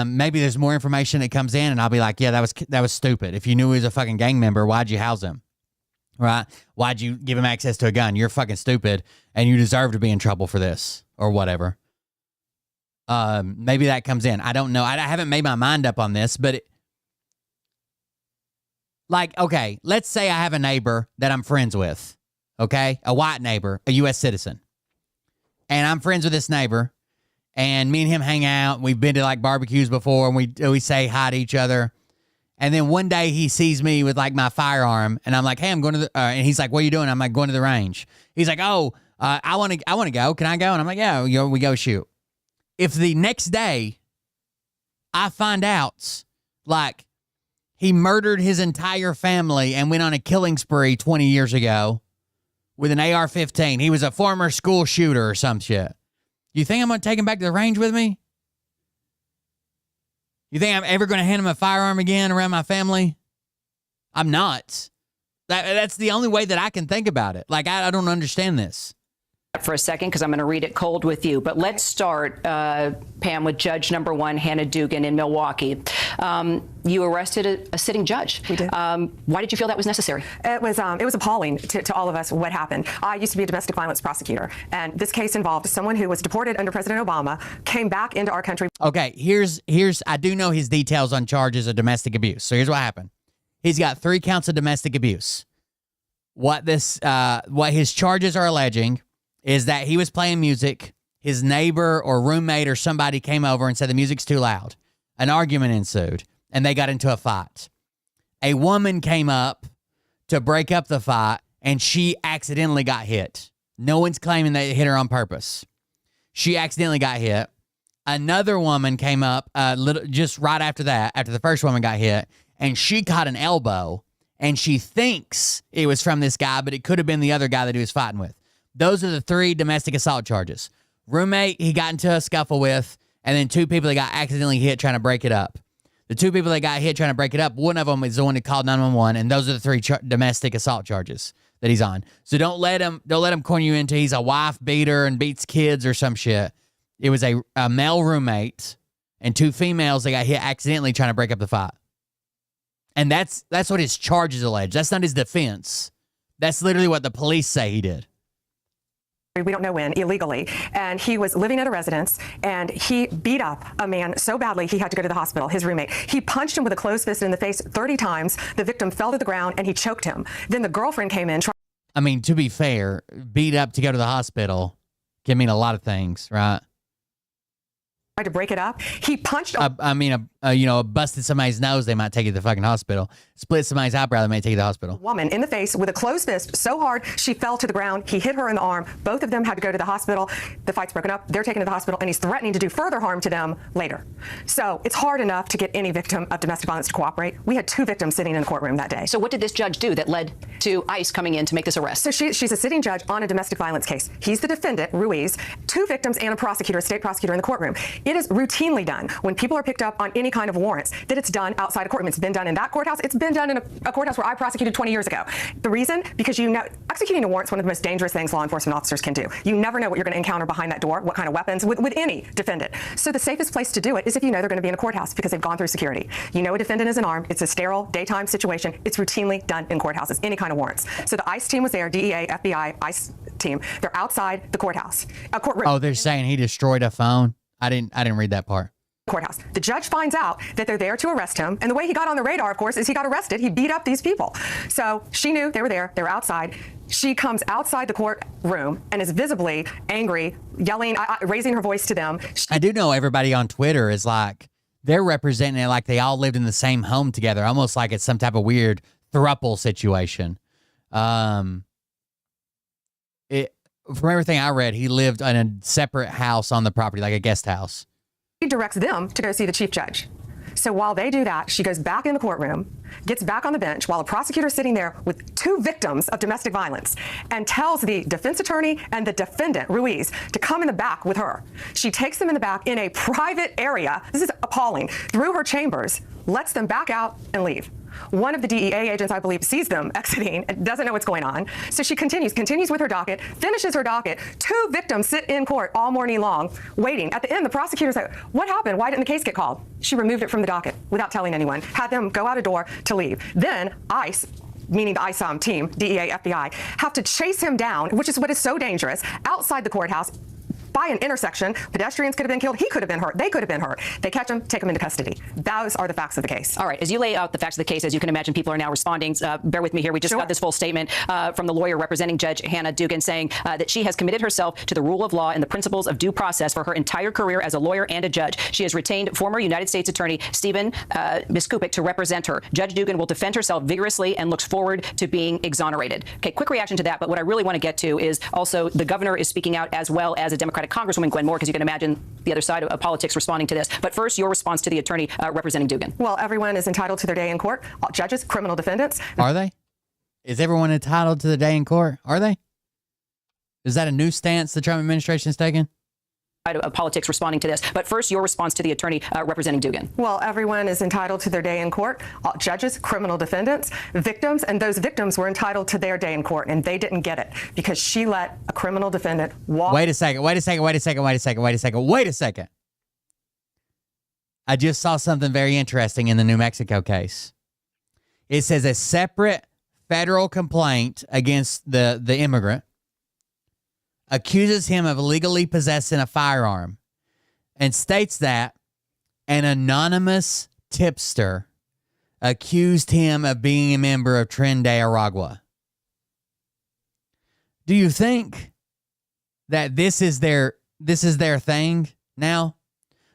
Maybe there's more information that comes in, and I'll be like, yeah, that was stupid. If you knew he was a fucking gang member, why'd you house him? Right? Why'd you give him access to a gun? You're fucking stupid, and you deserve to be in trouble for this, or whatever. Maybe that comes in. I don't know. I haven't made my mind up on this, but okay, let's say I have a neighbor that I'm friends with, okay? A white neighbor, a U.S. citizen. And I'm friends with this neighbor, and me and him hang out. We've been to like barbecues before, and we say hi to each other. And then one day he sees me with like my firearm, and I'm like, hey, I'm going to the, and he's like, what are you doing? I'm like, going to the range. He's like, oh, I want to go. Can I go? And I'm like, yeah, we go shoot. If the next day I find out like he murdered his entire family and went on a killing spree 20 years ago with an AR-15, he was a former school shooter or some shit. You think I'm going to take him back to the range with me? You think I'm ever going to hand him a firearm again around my family? I'm not. That's the only way that I can think about it. Like, I don't understand this. For a second, because I'm going to read it cold with you. But let's start, Pam, with Judge number 1, Hannah Dugan in Milwaukee. You arrested a sitting judge. We did. Why did you feel that was necessary? It was appalling to all of us what happened. I used to be a domestic violence prosecutor, and this case involved someone who was deported under President Obama, came back into our country. Okay, here's I do know his details on charges of domestic abuse. So here's what happened. He's got 3 counts of domestic abuse. What his charges are alleging is that he was playing music, his neighbor or roommate or somebody came over and said the music's too loud. An argument ensued, and they got into a fight. A woman came up to break up the fight, and she accidentally got hit. No one's claiming they hit her on purpose. She accidentally got hit. Another woman came up just right after that, after the first woman got hit, and she caught an elbow, and she thinks it was from this guy, but it could have been the other guy that he was fighting with. Those are the 3 domestic assault charges. Roommate, he got into a scuffle with, and then 2 people that got accidentally hit trying to break it up. The 2 people that got hit trying to break it up, one of them is the one that called 911, and those are the 3 domestic assault charges that he's on. So don't let him corner you into he's a wife beater and beats kids or some shit. It was a male roommate and 2 females that got hit accidentally trying to break up the fight. And that's what his charges allege. That's not his defense. That's literally what the police say he did. We don't know when, illegally. And he was living at a residence, and he beat up a man so badly he had to go to the hospital, his roommate. He punched him with a closed fist in the face 30 times. The victim fell to the ground, and he choked him. Then the girlfriend came in. I mean, to be fair, beat up to go to the hospital can mean a lot of things, right? tried to break it up. He punched busted somebody's nose, they might take you to the fucking hospital. Split somebody's eyebrow, they may take you to the hospital. woman in the face with a closed fist so hard she fell to the ground. He hit her in the arm. Both of them had to go to the hospital. The fight's broken up. They're taken to the hospital, and he's threatening to do further harm to them later. So it's hard enough to get any victim of domestic violence to cooperate. We had 2 victims sitting in the courtroom that day. So what did this judge do that led to ICE coming in to make this arrest? So she's a sitting judge on a domestic violence case. He's the defendant, Ruiz, 2 victims and a prosecutor, a state prosecutor in the courtroom. It is routinely done when people are picked up on any kind of warrants that it's done outside a courtroom. It's been done in that courthouse. It's been done in a courthouse where I prosecuted 20 years ago. The reason? Because executing a warrant is one of the most dangerous things law enforcement officers can do. You never know what you're going to encounter behind that door, what kind of weapons, with any defendant. So the safest place to do it is if you know they're going to be in a courthouse because they've gone through security. You know a defendant isn't armed. It's a sterile daytime situation. It's routinely done in courthouses, any kind of warrants. So the ICE team was there, DEA, FBI, ICE team. They're outside the courthouse. A courtroom. Oh, they're saying he destroyed a phone? I didn't read that part. Courthouse. The judge finds out that they're there to arrest him, and the way he got on the radar, of course, is he got arrested. He beat up these people. So she knew they were there. They were outside. She comes outside the courtroom and is visibly angry, yelling, raising her voice to them. I do know everybody on Twitter is like, they're representing it like they all lived in the same home together, almost like it's some type of weird throuple situation. From everything I read, he lived in a separate house on the property, like a guest house. He directs them to go see the chief judge. So while they do that, she goes back in the courtroom, gets back on the bench while a prosecutor's sitting there with 2 victims of domestic violence and tells the defense attorney and the defendant, Ruiz, to come in the back with her. She takes them in the back in a private area. This is appalling. Through her chambers, lets them back out and leave. One of the DEA agents, I believe, sees them exiting and doesn't know what's going on. So she continues with her docket, finishes her docket. 2 victims sit in court all morning long, waiting. At the end, the prosecutor's like, what happened? Why didn't the case get called? She removed it from the docket without telling anyone, had them go out a door to leave. Then ICE, meaning the ICE team, DEA, FBI, have to chase him down, which is what is so dangerous, outside the courthouse, by an intersection. Pedestrians could have been killed. He could have been hurt. They could have been hurt. They catch him, take him into custody. Those are the facts of the case. All right. As you lay out the facts of the case, as you can imagine, people are now responding. Bear with me here. We just got this full statement from the lawyer representing Judge Hannah Dugan saying that she has committed herself to the rule of law and the principles of due process for her entire career as a lawyer and a judge. She has retained former United States Attorney Stephen Miskupik to represent her. Judge Dugan will defend herself vigorously and looks forward to being exonerated. Okay, quick reaction to that. But what I really want to get to is also the governor is speaking out, as well as a Democratic Congresswoman, Gwen Moore, because you can imagine the other side of politics responding to this. But first, your response to the attorney representing Dugan. Well, everyone is entitled to their day in court. All judges, criminal defendants. Are they? Is everyone entitled to the day in court? Are they? Is that a new stance the Trump administration is taking? Of politics responding to this. But first, your response to the attorney representing Dugan. Well, everyone is entitled to their day in court. All judges, criminal defendants, victims, and those victims were entitled to their day in court, and they didn't get it because she let a criminal defendant walk. Wait a second. I just saw something very interesting in the New Mexico case. It says a separate federal complaint against the immigrant accuses him of illegally possessing a firearm and states that an anonymous tipster accused him of being a member of Tren de Aragua. Do you think that this is their thing now?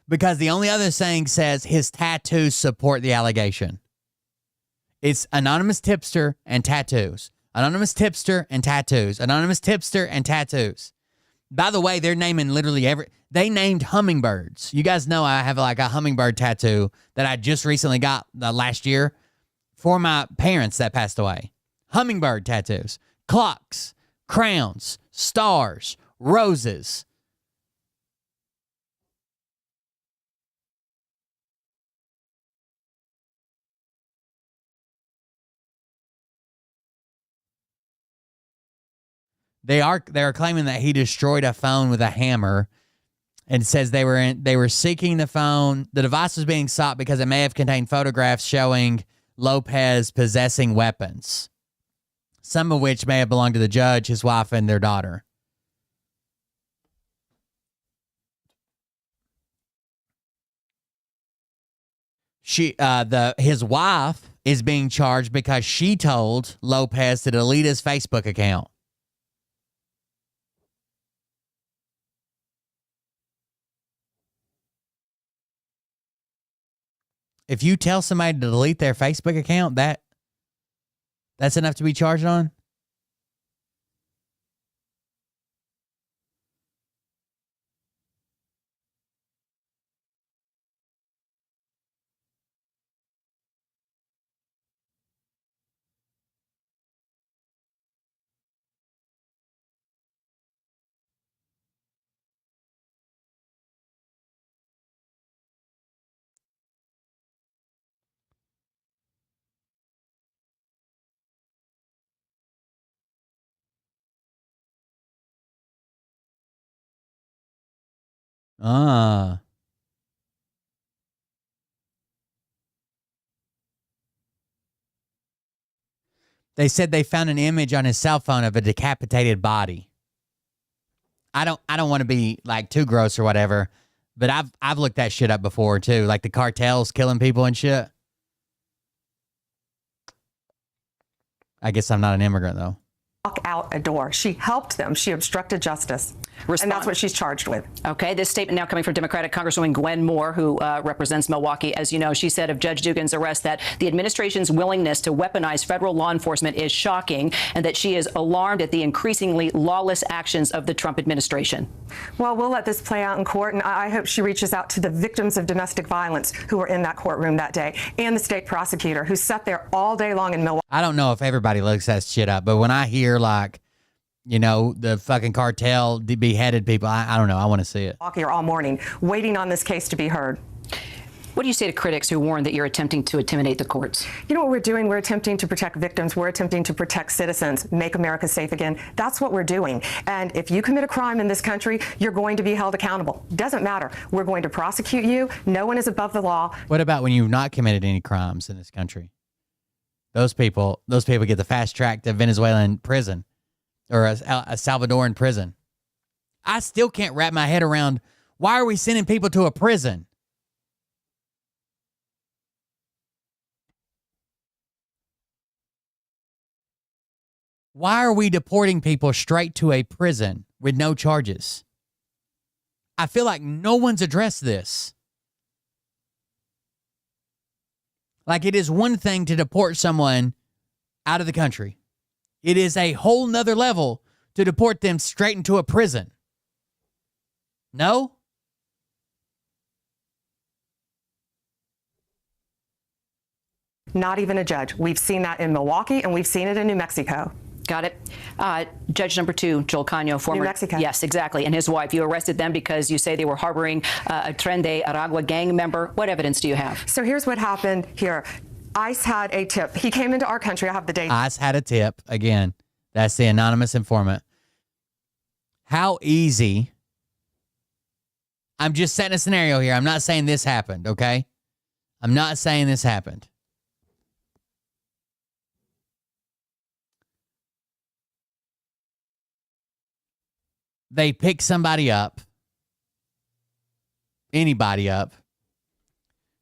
Because the only other thing says his tattoos support the allegation. It's anonymous tipster and tattoos. Anonymous tipster and tattoos. Anonymous tipster and tattoos. By the way, they're naming literally they named hummingbirds. You guys know I have like a hummingbird tattoo that I just recently got last year for my parents that passed away. Hummingbird tattoos. Clocks. Crowns. Stars. Roses. They are claiming that he destroyed a phone with a hammer, and says they were seeking the phone. The device was being sought because it may have contained photographs showing Lopez possessing weapons, some of which may have belonged to the judge, his wife, and their daughter. His wife is being charged because she told Lopez to delete his Facebook account. If you tell somebody to delete their Facebook account, that's enough to be charged on? Ah. They said they found an image on his cell phone of a decapitated body. I don't want to be like too gross or whatever, but I've looked that shit up before too, like the cartels killing people and shit. I guess I'm not an immigrant though. Walk out a door. She helped them. She obstructed justice. And that's what she's charged with. Okay, this statement now coming from Democratic Congresswoman Gwen Moore, who represents Milwaukee. As you know, she said of Judge Dugan's arrest that the administration's willingness to weaponize federal law enforcement is shocking and that she is alarmed at the increasingly lawless actions of the Trump administration. Well, we'll let this play out in court, and I hope she reaches out to the victims of domestic violence who were in that courtroom that day and the state prosecutor who sat there all day long in Milwaukee. I don't know if everybody looks that shit up, but when I hear like, you know, the fucking cartel beheaded people, I don't know. I want to see it. Milwaukee all morning waiting on this case to be heard. What do you say to critics who warn that you're attempting to intimidate the courts? You know what we're doing? We're attempting to protect victims. We're attempting to protect citizens, make America safe again. That's what we're doing. And if you commit a crime in this country, you're going to be held accountable. Doesn't matter. We're going to prosecute you. No one is above the law. What about when you've not committed any crimes in this country? Those people get the fast track to Venezuelan prison or a Salvadoran prison. I still can't wrap my head around why are we sending people to a prison? Why are we deporting people straight to a prison with no charges? I feel like no one's addressed this. Like it is one thing to deport someone out of the country. It is a whole nother level to deport them straight into a prison. No? Not even a judge. We've seen that in Milwaukee and we've seen it in New Mexico. Got it. Judge number 2, Joel Cano, former... New Mexico. Yes, exactly. And his wife. You arrested them because you say they were harboring a Tren de Aragua gang member. What evidence do you have? So here's what happened here. ICE had a tip. He came into our country. I have the date. ICE had a tip. Again, that's the anonymous informant. How easy... I'm just setting a scenario here. I'm not saying this happened, okay? I'm not saying this happened. They pick somebody up, anybody up,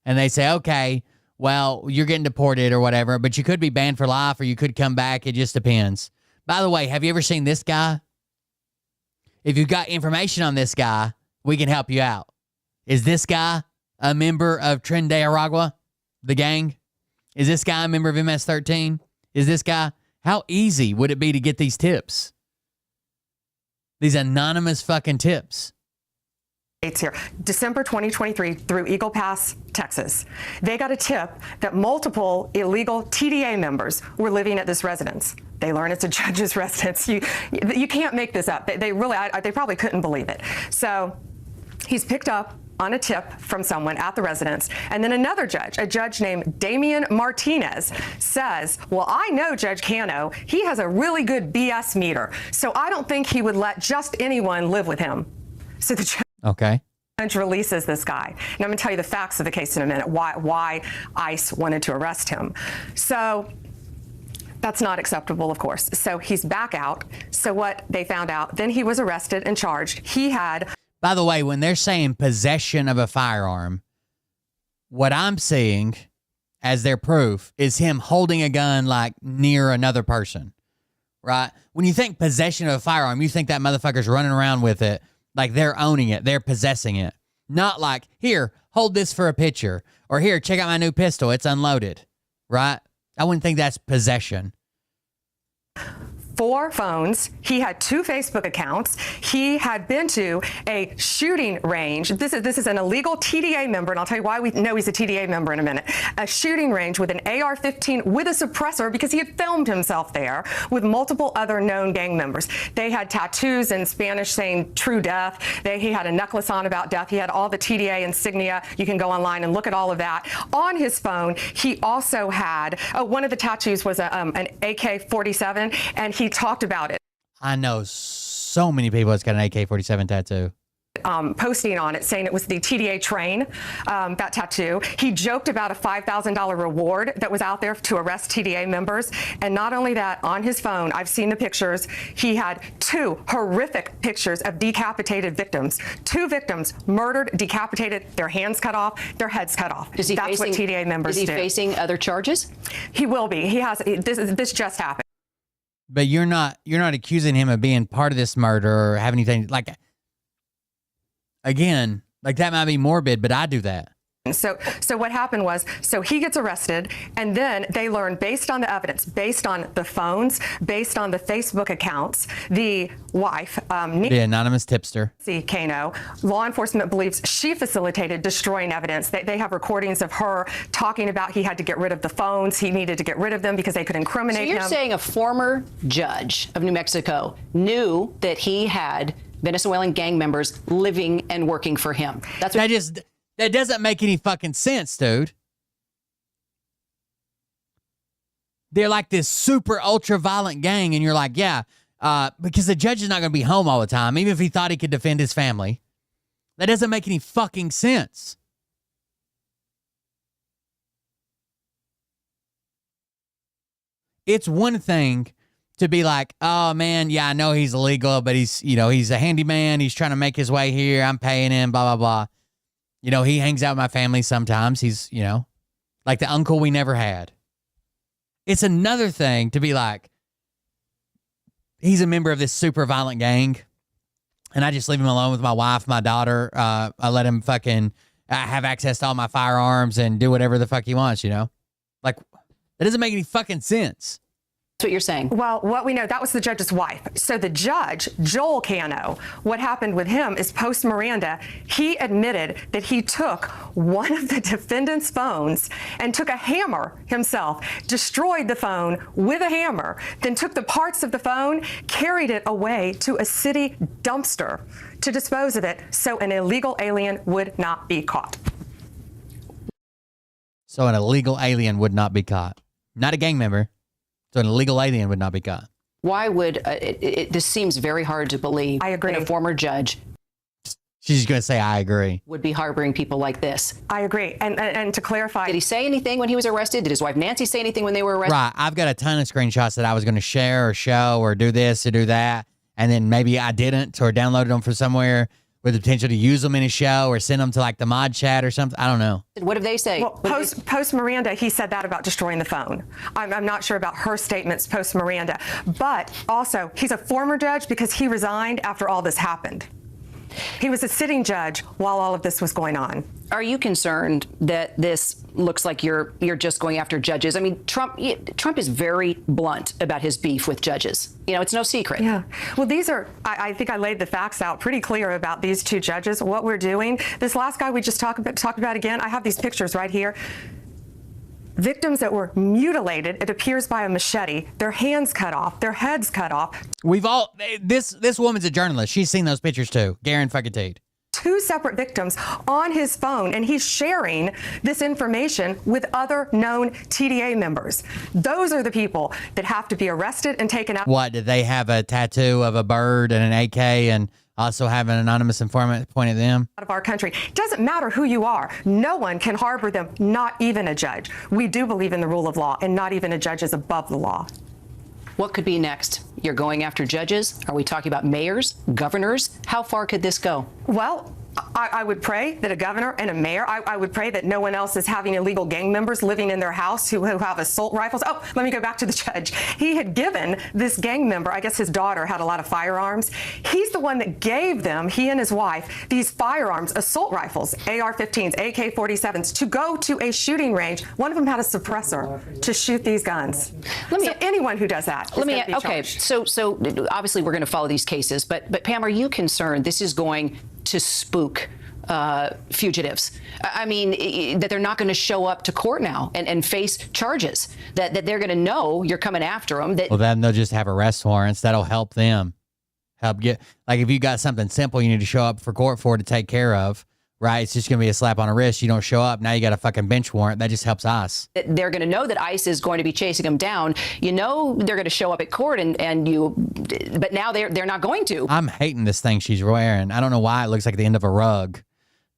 and they say, okay, well, you're getting deported or whatever, but you could be banned for life or you could come back. It just depends. By the way, have you ever seen this guy? If you've got information on this guy, we can help you out. Is this guy a member of Tren de Aragua, the gang? Is this guy a member of MS-13? Is this guy? How easy would it be to get these tips? These anonymous fucking tips. It's here. December 2023 through Eagle Pass, Texas. They got a tip that multiple illegal TDA members were living at this residence. They learn it's a judge's residence. You can't make this up. They probably couldn't believe it. So he's picked up on a tip from someone at the residence. And then another judge, a judge named Damian Martinez, says, well, I know Judge Cano. He has a really good BS meter. So I don't think he would let just anyone live with him. So the judge releases this guy. And I'm going to tell you the facts of the case in a minute, why ICE wanted to arrest him. So that's not acceptable, of course. So he's back out. So what they found out, then he was arrested and charged. He had... By the way, when they're saying possession of a firearm, what I'm seeing as their proof is him holding a gun like near another person, right? When you think possession of a firearm, you think that motherfucker's running around with it like they're owning it, they're possessing it. Not like, here, hold this for a picture. Or here, check out my new pistol. It's unloaded. Right? I wouldn't think that's possession. 4 phones. He had 2 Facebook accounts. He had been to a shooting range. This is an illegal TDA member, and I'll tell you why we know he's a TDA member in a minute. A shooting range with an AR-15 with a suppressor because he had filmed himself there with multiple other known gang members. They had tattoos in Spanish saying true death. He had a necklace on about death. He had all the TDA insignia. You can go online and look at all of that. On his phone, he also had, one of the tattoos was an AK-47, and he talked about it. I know so many people that's got an AK-47 tattoo. Posting on it saying it was the TDA train, that tattoo. He joked about a $5,000 reward that was out there to arrest TDA members. And not only that, on his phone, I've seen the pictures, he had 2 horrific pictures of decapitated victims. 2 victims murdered, decapitated, their hands cut off, their heads cut off. That's what TDA members do. Is he facing other charges? He will be. He has. This just happened. But you're not accusing him of being part of this murder or having anything like. Again, like that might be morbid, but I do that. So what happened was, so he gets arrested, and then they learn based on the evidence, based on the phones, based on the Facebook accounts, the wife, the anonymous tipster, Kano, law enforcement believes she facilitated destroying evidence. They have recordings of her talking about he had to get rid of the phones. He needed to get rid of them because they could incriminate him. So you're saying a former judge of New Mexico knew that he had Venezuelan gang members living and working for him. That's what that doesn't make any fucking sense, dude. They're like this super ultra violent gang, and you're like, yeah, because the judge is not going to be home all the time, even if he thought he could defend his family. That doesn't make any fucking sense. It's one thing to be like, oh man, yeah, I know he's illegal, but he's a handyman. He's trying to make his way here. I'm paying him, blah, blah, blah. He hangs out with my family sometimes. He's, like the uncle we never had. It's another thing to be like, he's a member of this super violent gang, and I just leave him alone with my wife, my daughter. I let him fucking have access to all my firearms and do whatever the fuck he wants, Like, that doesn't make any fucking sense. That's what you're saying. Well, what we know, that was the judge's wife. So the judge, Joel Cano, what happened with him is post Miranda, he admitted that he took one of the defendant's phones and took a hammer himself, destroyed the phone with a hammer, then took the parts of the phone, carried it away to a city dumpster to dispose of it so an illegal alien would not be caught. So an illegal alien would not be caught. Not a gang member. So an illegal alien would not be caught. Why would this seems very hard to believe? I agree. That a former judge. She's going to say, I agree. Would be harboring people like this. I agree. And to clarify. Did he say anything when he was arrested? Did his wife Nancy say anything when they were arrested? Right. I've got a ton of screenshots that I was going to share or show or do this or do that. And then maybe I didn't or downloaded them from somewhere with the potential to use them in a show or send them to like the mod chat or something. I don't know. What did they say? Well, post Miranda, he said that about destroying the phone. I'm not sure about her statements post Miranda. But also, he's a former judge because he resigned after all this happened. He was a sitting judge while all of this was going on. Are you concerned that this looks like you're just going after judges? I mean, Trump is very blunt about his beef with judges. It's no secret. Yeah. Well, I think I laid the facts out pretty clear about these 2 judges, what we're doing. This last guy we just talked about again, I have these pictures right here. Victims that were mutilated, it appears, by a machete, their hands cut off, their heads cut off. This woman's a journalist. She's seen those pictures too. Guaranteed. 2 separate victims on his phone, and he's sharing this information with other known TDA members. Those are the people that have to be arrested and taken out. What, did they have a tattoo of a bird and an AK and also have an anonymous informant point at them? Out of our country. It doesn't matter who you are. No one can harbor them, not even a judge. We do believe in the rule of law, and not even a judge is above the law. What could be next? You're going after judges? Are we talking about mayors, governors? How far could this go? Well, I would pray that a governor and a mayor, I would pray that no one else is having illegal gang members living in their house who have assault rifles. Oh, let me go back to the judge. He had given this gang member, I guess his daughter had a lot of firearms. He's the one that gave them, he and his wife, these firearms, assault rifles, AR-15s, AK-47s, to go to a shooting range. One of them had a suppressor to shoot these guns. So anyone who does that is going to be charged. So obviously we're going to follow these cases, but Pam, are you concerned this is going to spook fugitives? I mean, that they're not going to show up to court now and face charges, that they're going to know you're coming after them. Well, then they'll just have arrest warrants. That'll help them. Help get, like, if you got something simple you need to show up for court for to take care of, right? It's just going to be a slap on the wrist. You don't show up. Now you got a fucking bench warrant. That just helps ICE. They're going to know that ICE is going to be chasing them down. You know they're going to show up at court, but now they're not going to. I'm hating this thing she's wearing. I don't know why it looks like the end of a rug.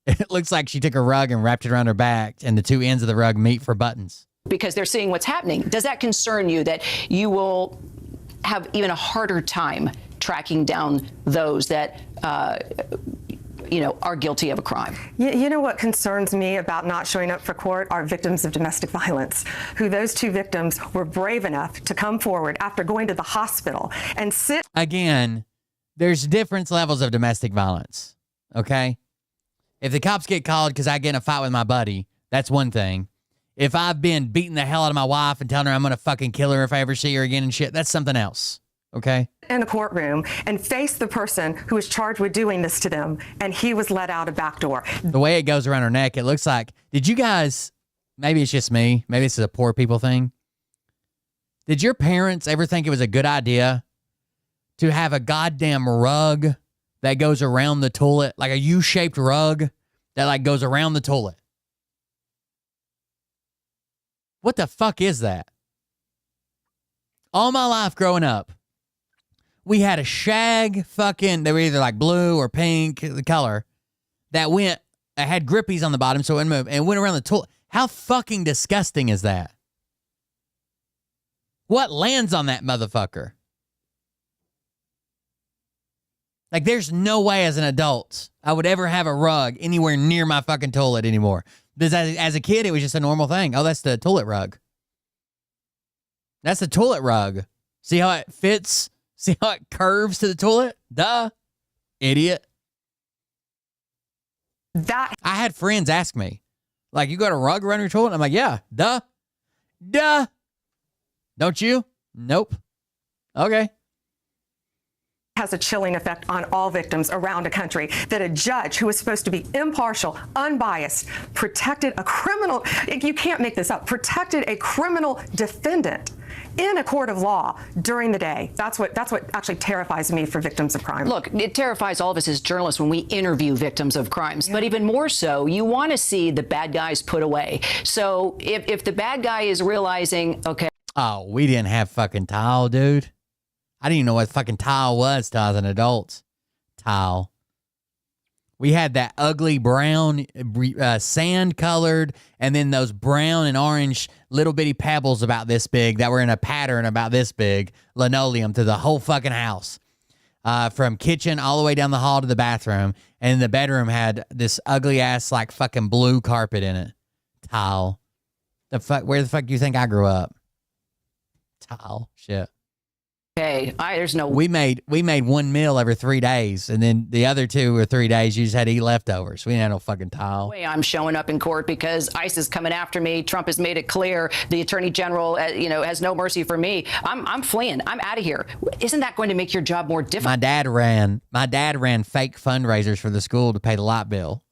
It looks like she took a rug and wrapped it around her back, and the two ends of the rug meet for buttons. Because they're seeing what's happening. Does that concern you that you will have even a harder time tracking down those that are guilty of a crime? You know what concerns me about not showing up for court are victims of domestic violence, who those two victims were brave enough to come forward after going to the hospital and sit. Again, there's different levels of domestic violence, okay? If the cops get called because I get in a fight with my buddy, that's one thing. If I've been beating the hell out of my wife and telling her I'm going to fucking kill her if I ever see her again and shit, that's something else. Okay. In the courtroom and face the person who was charged with doing this to them, and he was let out a back door. The way it goes around her neck, it looks like, did you guys, maybe it's just me, maybe this is a poor people thing. Did your parents ever think it was a good idea to have a goddamn rug that goes around the toilet, like a U-shaped rug that like goes around the toilet? What the fuck is that? All my life growing up, we had a shag fucking, they were either like blue or pink, the color, that had grippies on the bottom so it wouldn't move, and went around the toilet. How fucking disgusting is that? What lands on that motherfucker? Like, there's no way as an adult I would ever have a rug anywhere near my fucking toilet anymore. Because as a kid, it was just a normal thing. Oh, that's the toilet rug. That's the toilet rug. See how it fits? See how it curves to the toilet? Duh. Idiot. I had friends ask me, like, you got a rug around your toilet? I'm like, yeah. Duh. Duh. Don't you? Nope. Okay. Has a chilling effect on all victims around the country, that a judge who is supposed to be impartial, unbiased, protected a criminal, you can't make this up, protected a criminal defendant in a court of law during the day. That's what actually terrifies me for victims of crime. Look, it terrifies all of us as journalists when we interview victims of crimes, but even more so, you want to see the bad guys put away. So if the bad guy is realizing, okay. Oh, we didn't have fucking tile, dude. I didn't even know what fucking tile was till I was an adult. Tile. We had that ugly brown, sand colored, and then those brown and orange little bitty pebbles about this big that were in a pattern about this big, linoleum to the whole fucking house. From kitchen all the way down the hall to the bathroom. And the bedroom had this ugly ass like fucking blue carpet in it. Tile. Where the fuck do you think I grew up? Tile. Shit. Okay, there's no. We made one meal every 3 days, and then the other 2 or 3 days you just had to eat leftovers. We didn't have no fucking tile. Way I'm showing up in court because ICE is coming after me. Trump has made it clear. The Attorney General, has no mercy for me. I'm fleeing. I'm out of here. Isn't that going to make your job more difficult? My dad ran fake fundraisers for the school to pay the light bill.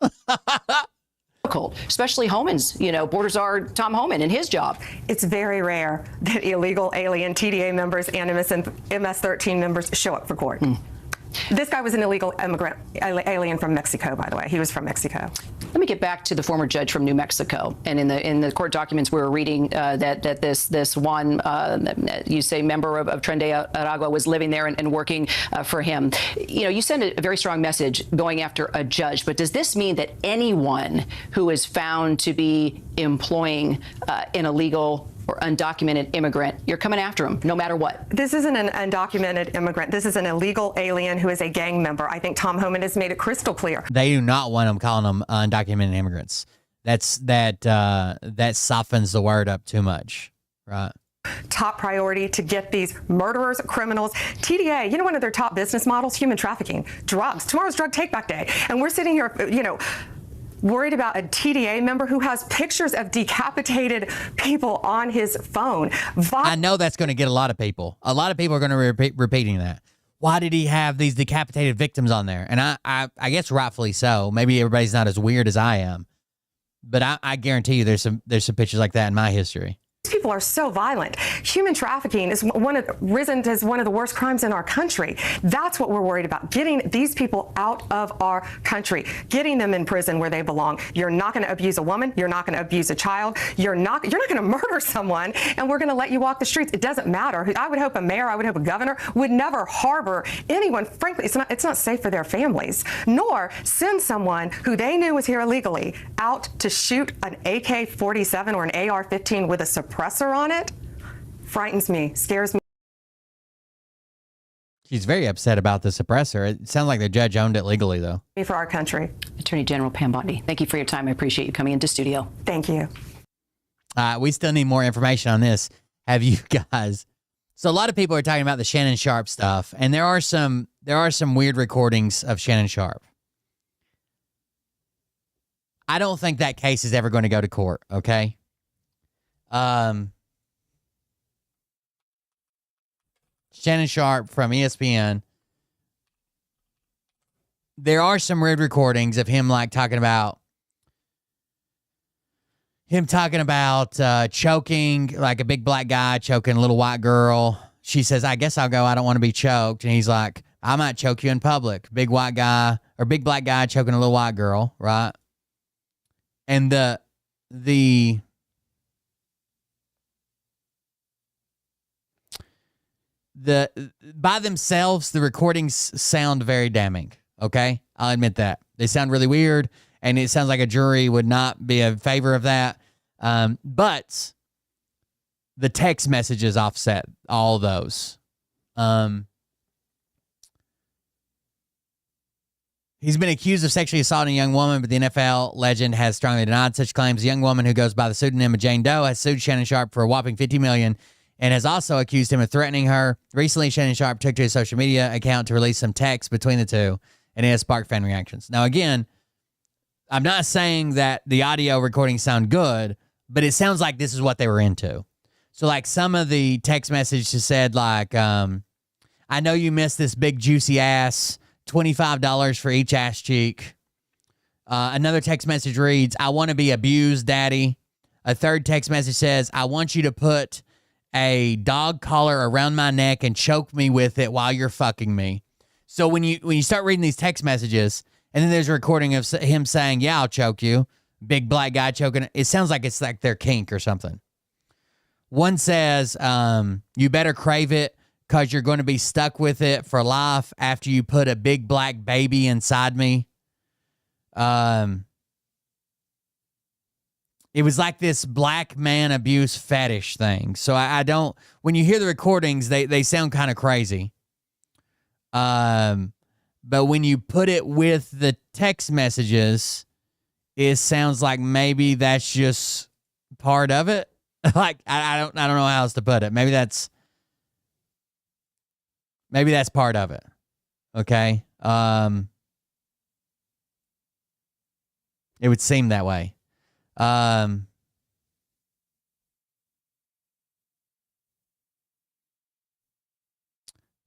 Especially Homan's, Borders are Tom Homan and his job. It's very rare that illegal alien TDA members and MS-13 members show up for court. This guy was an illegal immigrant, alien from Mexico, by the way. He was from Mexico. Let me get back to the former judge from New Mexico. And in the court documents we were reading that this one, you say, member of Tren de Aragua was living there and working for him. You send a very strong message going after a judge. But does this mean that anyone who is found to be employing an illegal or undocumented immigrant, you're coming after him no matter what. This isn't an undocumented immigrant. This is an illegal alien who is a gang member. I think Tom Homan has made it crystal clear. They do not want them calling them undocumented immigrants. That softens the word up too much, right? Top priority to get these murderers, criminals. TDA, you know, one of their top business models, human trafficking, drugs. Tomorrow's drug take-back day. And we're sitting here, you know, worried about a TDA member who has pictures of decapitated people on his phone. I know that's going to get a lot of people. A lot of people are going to be repeating that. Why did he have these decapitated victims on there? And I guess rightfully so. Maybe everybody's not as weird as I am. But I guarantee you there's some pictures like that in my history. These people are so violent. Human trafficking is risen as one of the worst crimes in our country. That's what we're worried about, getting these people out of our country, getting them in prison where they belong. You're not going to abuse a woman. You're not going to abuse a child. You're not going to murder someone, and we're going to let you walk the streets. It doesn't matter. I would hope a mayor, I would hope a governor would never harbor anyone. Frankly, it's not safe for their families, nor send someone who they knew was here illegally out to shoot an AK-47 or an AR-15 with a suppressor on it. Frightens me, scares me. She's very upset about the suppressor. It sounds like the judge owned it legally, though. For our country. Attorney General Pam Bondi, thank you for your time. I appreciate you coming into studio. Thank you. We still need more information on this. Have you guys? So a lot of people are talking about the Shannon Sharp stuff, and there are some weird recordings of Shannon Sharp. I don't think that case is ever going to go to court, okay? Shannon Sharp from ESPN. There are some weird recordings of him talking about choking, like a big black guy choking a little white girl. She says, I guess I'll go. I don't want to be choked. And he's like, I might choke you in public. Big white guy or big black guy choking a little white girl, right? And the by themselves, the recordings sound very damning. Okay, I'll admit that they sound really weird, and it sounds like a jury would not be in favor of that. But the text messages offset all those. He's been accused of sexually assaulting a young woman, but the NFL legend has strongly denied such claims. A young woman who goes by the pseudonym of Jane Doe has sued Shannon Sharp for a whopping $50 million and has also accused him of threatening her. Recently, Shannon Sharp took to his social media account to release some text between the two, and it has sparked fan reactions. Now, again, I'm not saying that the audio recordings sound good, but it sounds like this is what they were into. So, some of the text messages said, I know you missed this big juicy ass, $25 for each ass cheek. Another text message reads, I want to be abused, daddy. A third text message says, I want you to put a dog collar around my neck and choke me with it while you're fucking me. So when you start reading these text messages, and then there's a recording of him saying, yeah, I'll choke you. Big black guy choking. It sounds like it's like their kink or something. One says, you better crave it because you're going to be stuck with it for life after you put a big black baby inside me. It was like this black man abuse fetish thing. So I don't, when you hear the recordings, they sound kind of crazy. But when you put it with the text messages, it sounds like maybe that's just part of it. I don't know how else to put it. Maybe that's part of it. Okay. It would seem that way.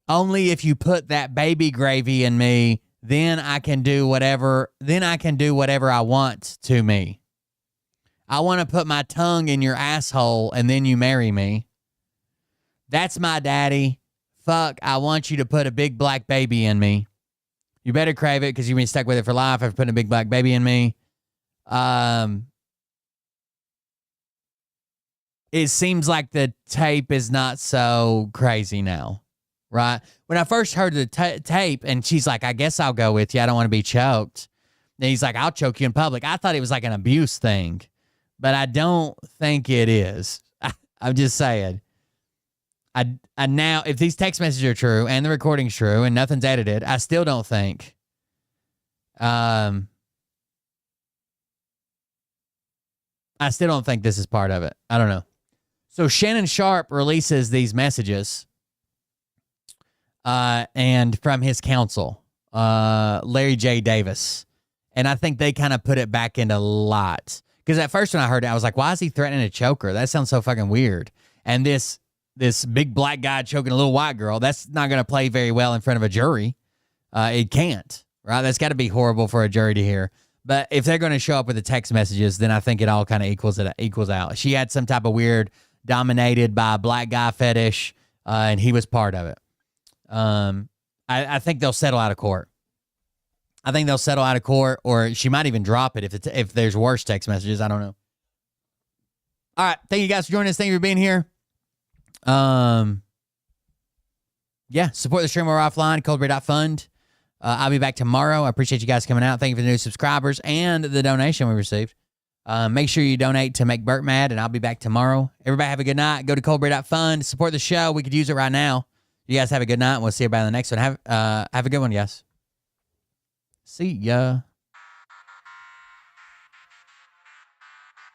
Only if you put that baby gravy in me, then I can do whatever I want to me. I want to put my tongue in your asshole and then you marry me. That's my daddy. Fuck, I want you to put a big black baby in me. You better crave it because you've been stuck with it for life after putting a big black baby in me. It seems like the tape is not so crazy now, right? When I first heard the tape and she's like, I guess I'll go with you. I don't want to be choked. And he's like, I'll choke you in public. I thought it was like an abuse thing, but I don't think it is. I'm just saying. I now, if these text messages are true and the recording's true and nothing's edited, I still don't think. I still don't think this is part of it. I don't know. So Shannon Sharp releases these messages, and from his counsel, Larry J. Davis, and I think they kind of put it back into light. Because at first when I heard it, I was like, "Why is he threatening to choke her? That sounds so fucking weird." And this big black guy choking a little white girl, that's not going to play very well in front of a jury. It can't, right? That's got to be horrible for a jury to hear. But if they're going to show up with the text messages, then I think it all kind of equals out. She had some type of weird dominated by a black guy fetish, and he was part of it. I think they'll settle out of court. I think they'll settle out of court, or she might even drop it if there's worse text messages. I don't know. All right. Thank you guys for joining us. Thank you for being here. Yeah, support the stream or offline, coldbeer.fund. I'll be back tomorrow. I appreciate you guys coming out. Thank you for the new subscribers and the donation we received. Make sure you donate to make Bert mad, and I'll be back tomorrow. Everybody have a good night. Go to coldbeer.fund. Support the show. We could use it right now. You guys have a good night, and we'll see everybody on the next one. Have a good one, guys. See ya.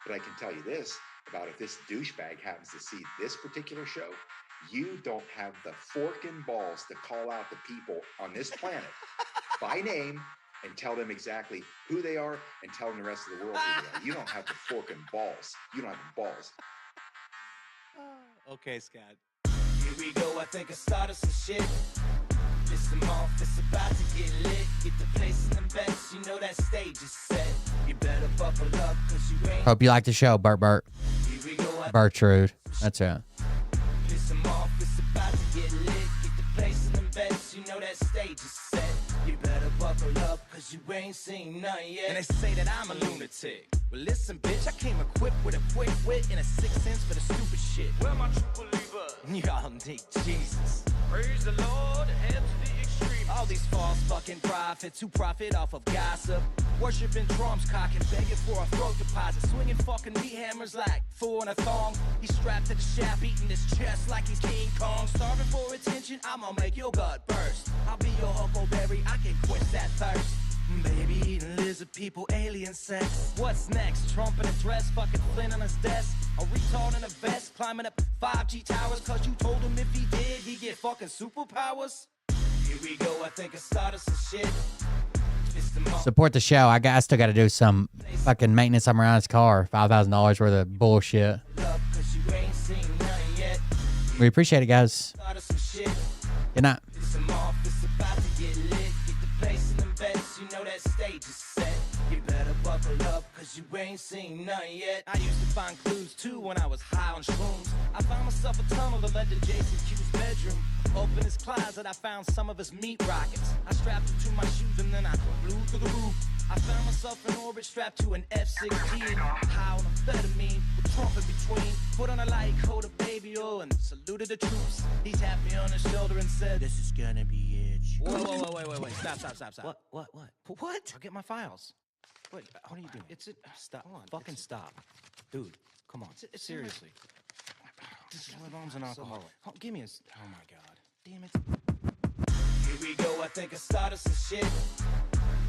But I can tell you this about if this douchebag happens to see this particular show, you don't have the forking balls to call out the people on this planet by name and tell them exactly who they are and tell them the rest of the world who they are. You don't have the forking balls. You don't have the balls. Okay, Scott. Here we go. I think I started some shit. Listen off, it's about to get lit. Get the place in the bets. You know that stage is set. You better buckle up, cause you ain't. Hope you like the show, Bert. Bertrude. That's right. Listen off, it's about to get lit. Get the place in the bets. You know that stage is set. You better buckle up, cause you ain't seen none yet. And they say that I'm a lunatic. Well, listen, bitch, I came equipped with a quick wit and a 6 cents for the stupid shit. Where my true believer? Y'all need Jesus. Praise the Lord, head to the extreme. All these false fucking prophets who profit off of gossip. Worshipping drums, cocking, begging for a throat deposit. Swinging fucking meat hammers like four in a thong. He's strapped to the shaft, eating his chest like he's King Kong. Starving for attention, I'ma make your gut burst. I'll be your huckleberry, I can quench that thirst. Baby eating lizard people, alien sex. What's next? Trump in a dress, fucking Flynn on his desk. A retard in a vest, climbing up 5G towers. Cause you told him if he did, he'd get fucking superpowers. Here we go, I think I started some shit. Support the show. I still got to do some fucking maintenance on Mariana's car. $5,000 worth of bullshit. We appreciate it, guys. Good night. You know that stage is set. You better buckle up, cause you ain't seen none yet. I used to find clues too when I was high on shrooms. I found myself a tunnel that led to Jason Q's bedroom. Opened his closet, I found some of his meat rockets. I strapped it to my shoes and then I flew through the roof. I found myself in orbit strapped to an F-16. High on amphetamine, with Trump in between. Put on a light coat of baby oil and saluted the troops. He tapped me on the shoulder and said, "This is gonna be it." Whoa, wait. Stop. What? I'll get my files. Wait, what are you doing? Stop. Hold on. Fucking stop. Dude, come on. Seriously. My mom's an alcoholic. Oh, give me oh my God. Damn it. Here we go, I think I started some shit.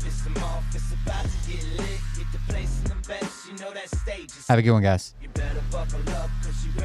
Listen off, it's about to get lit. Get the place in the bets, you know that stage is. Have a good one, guys. You better buckle up, cause you ain't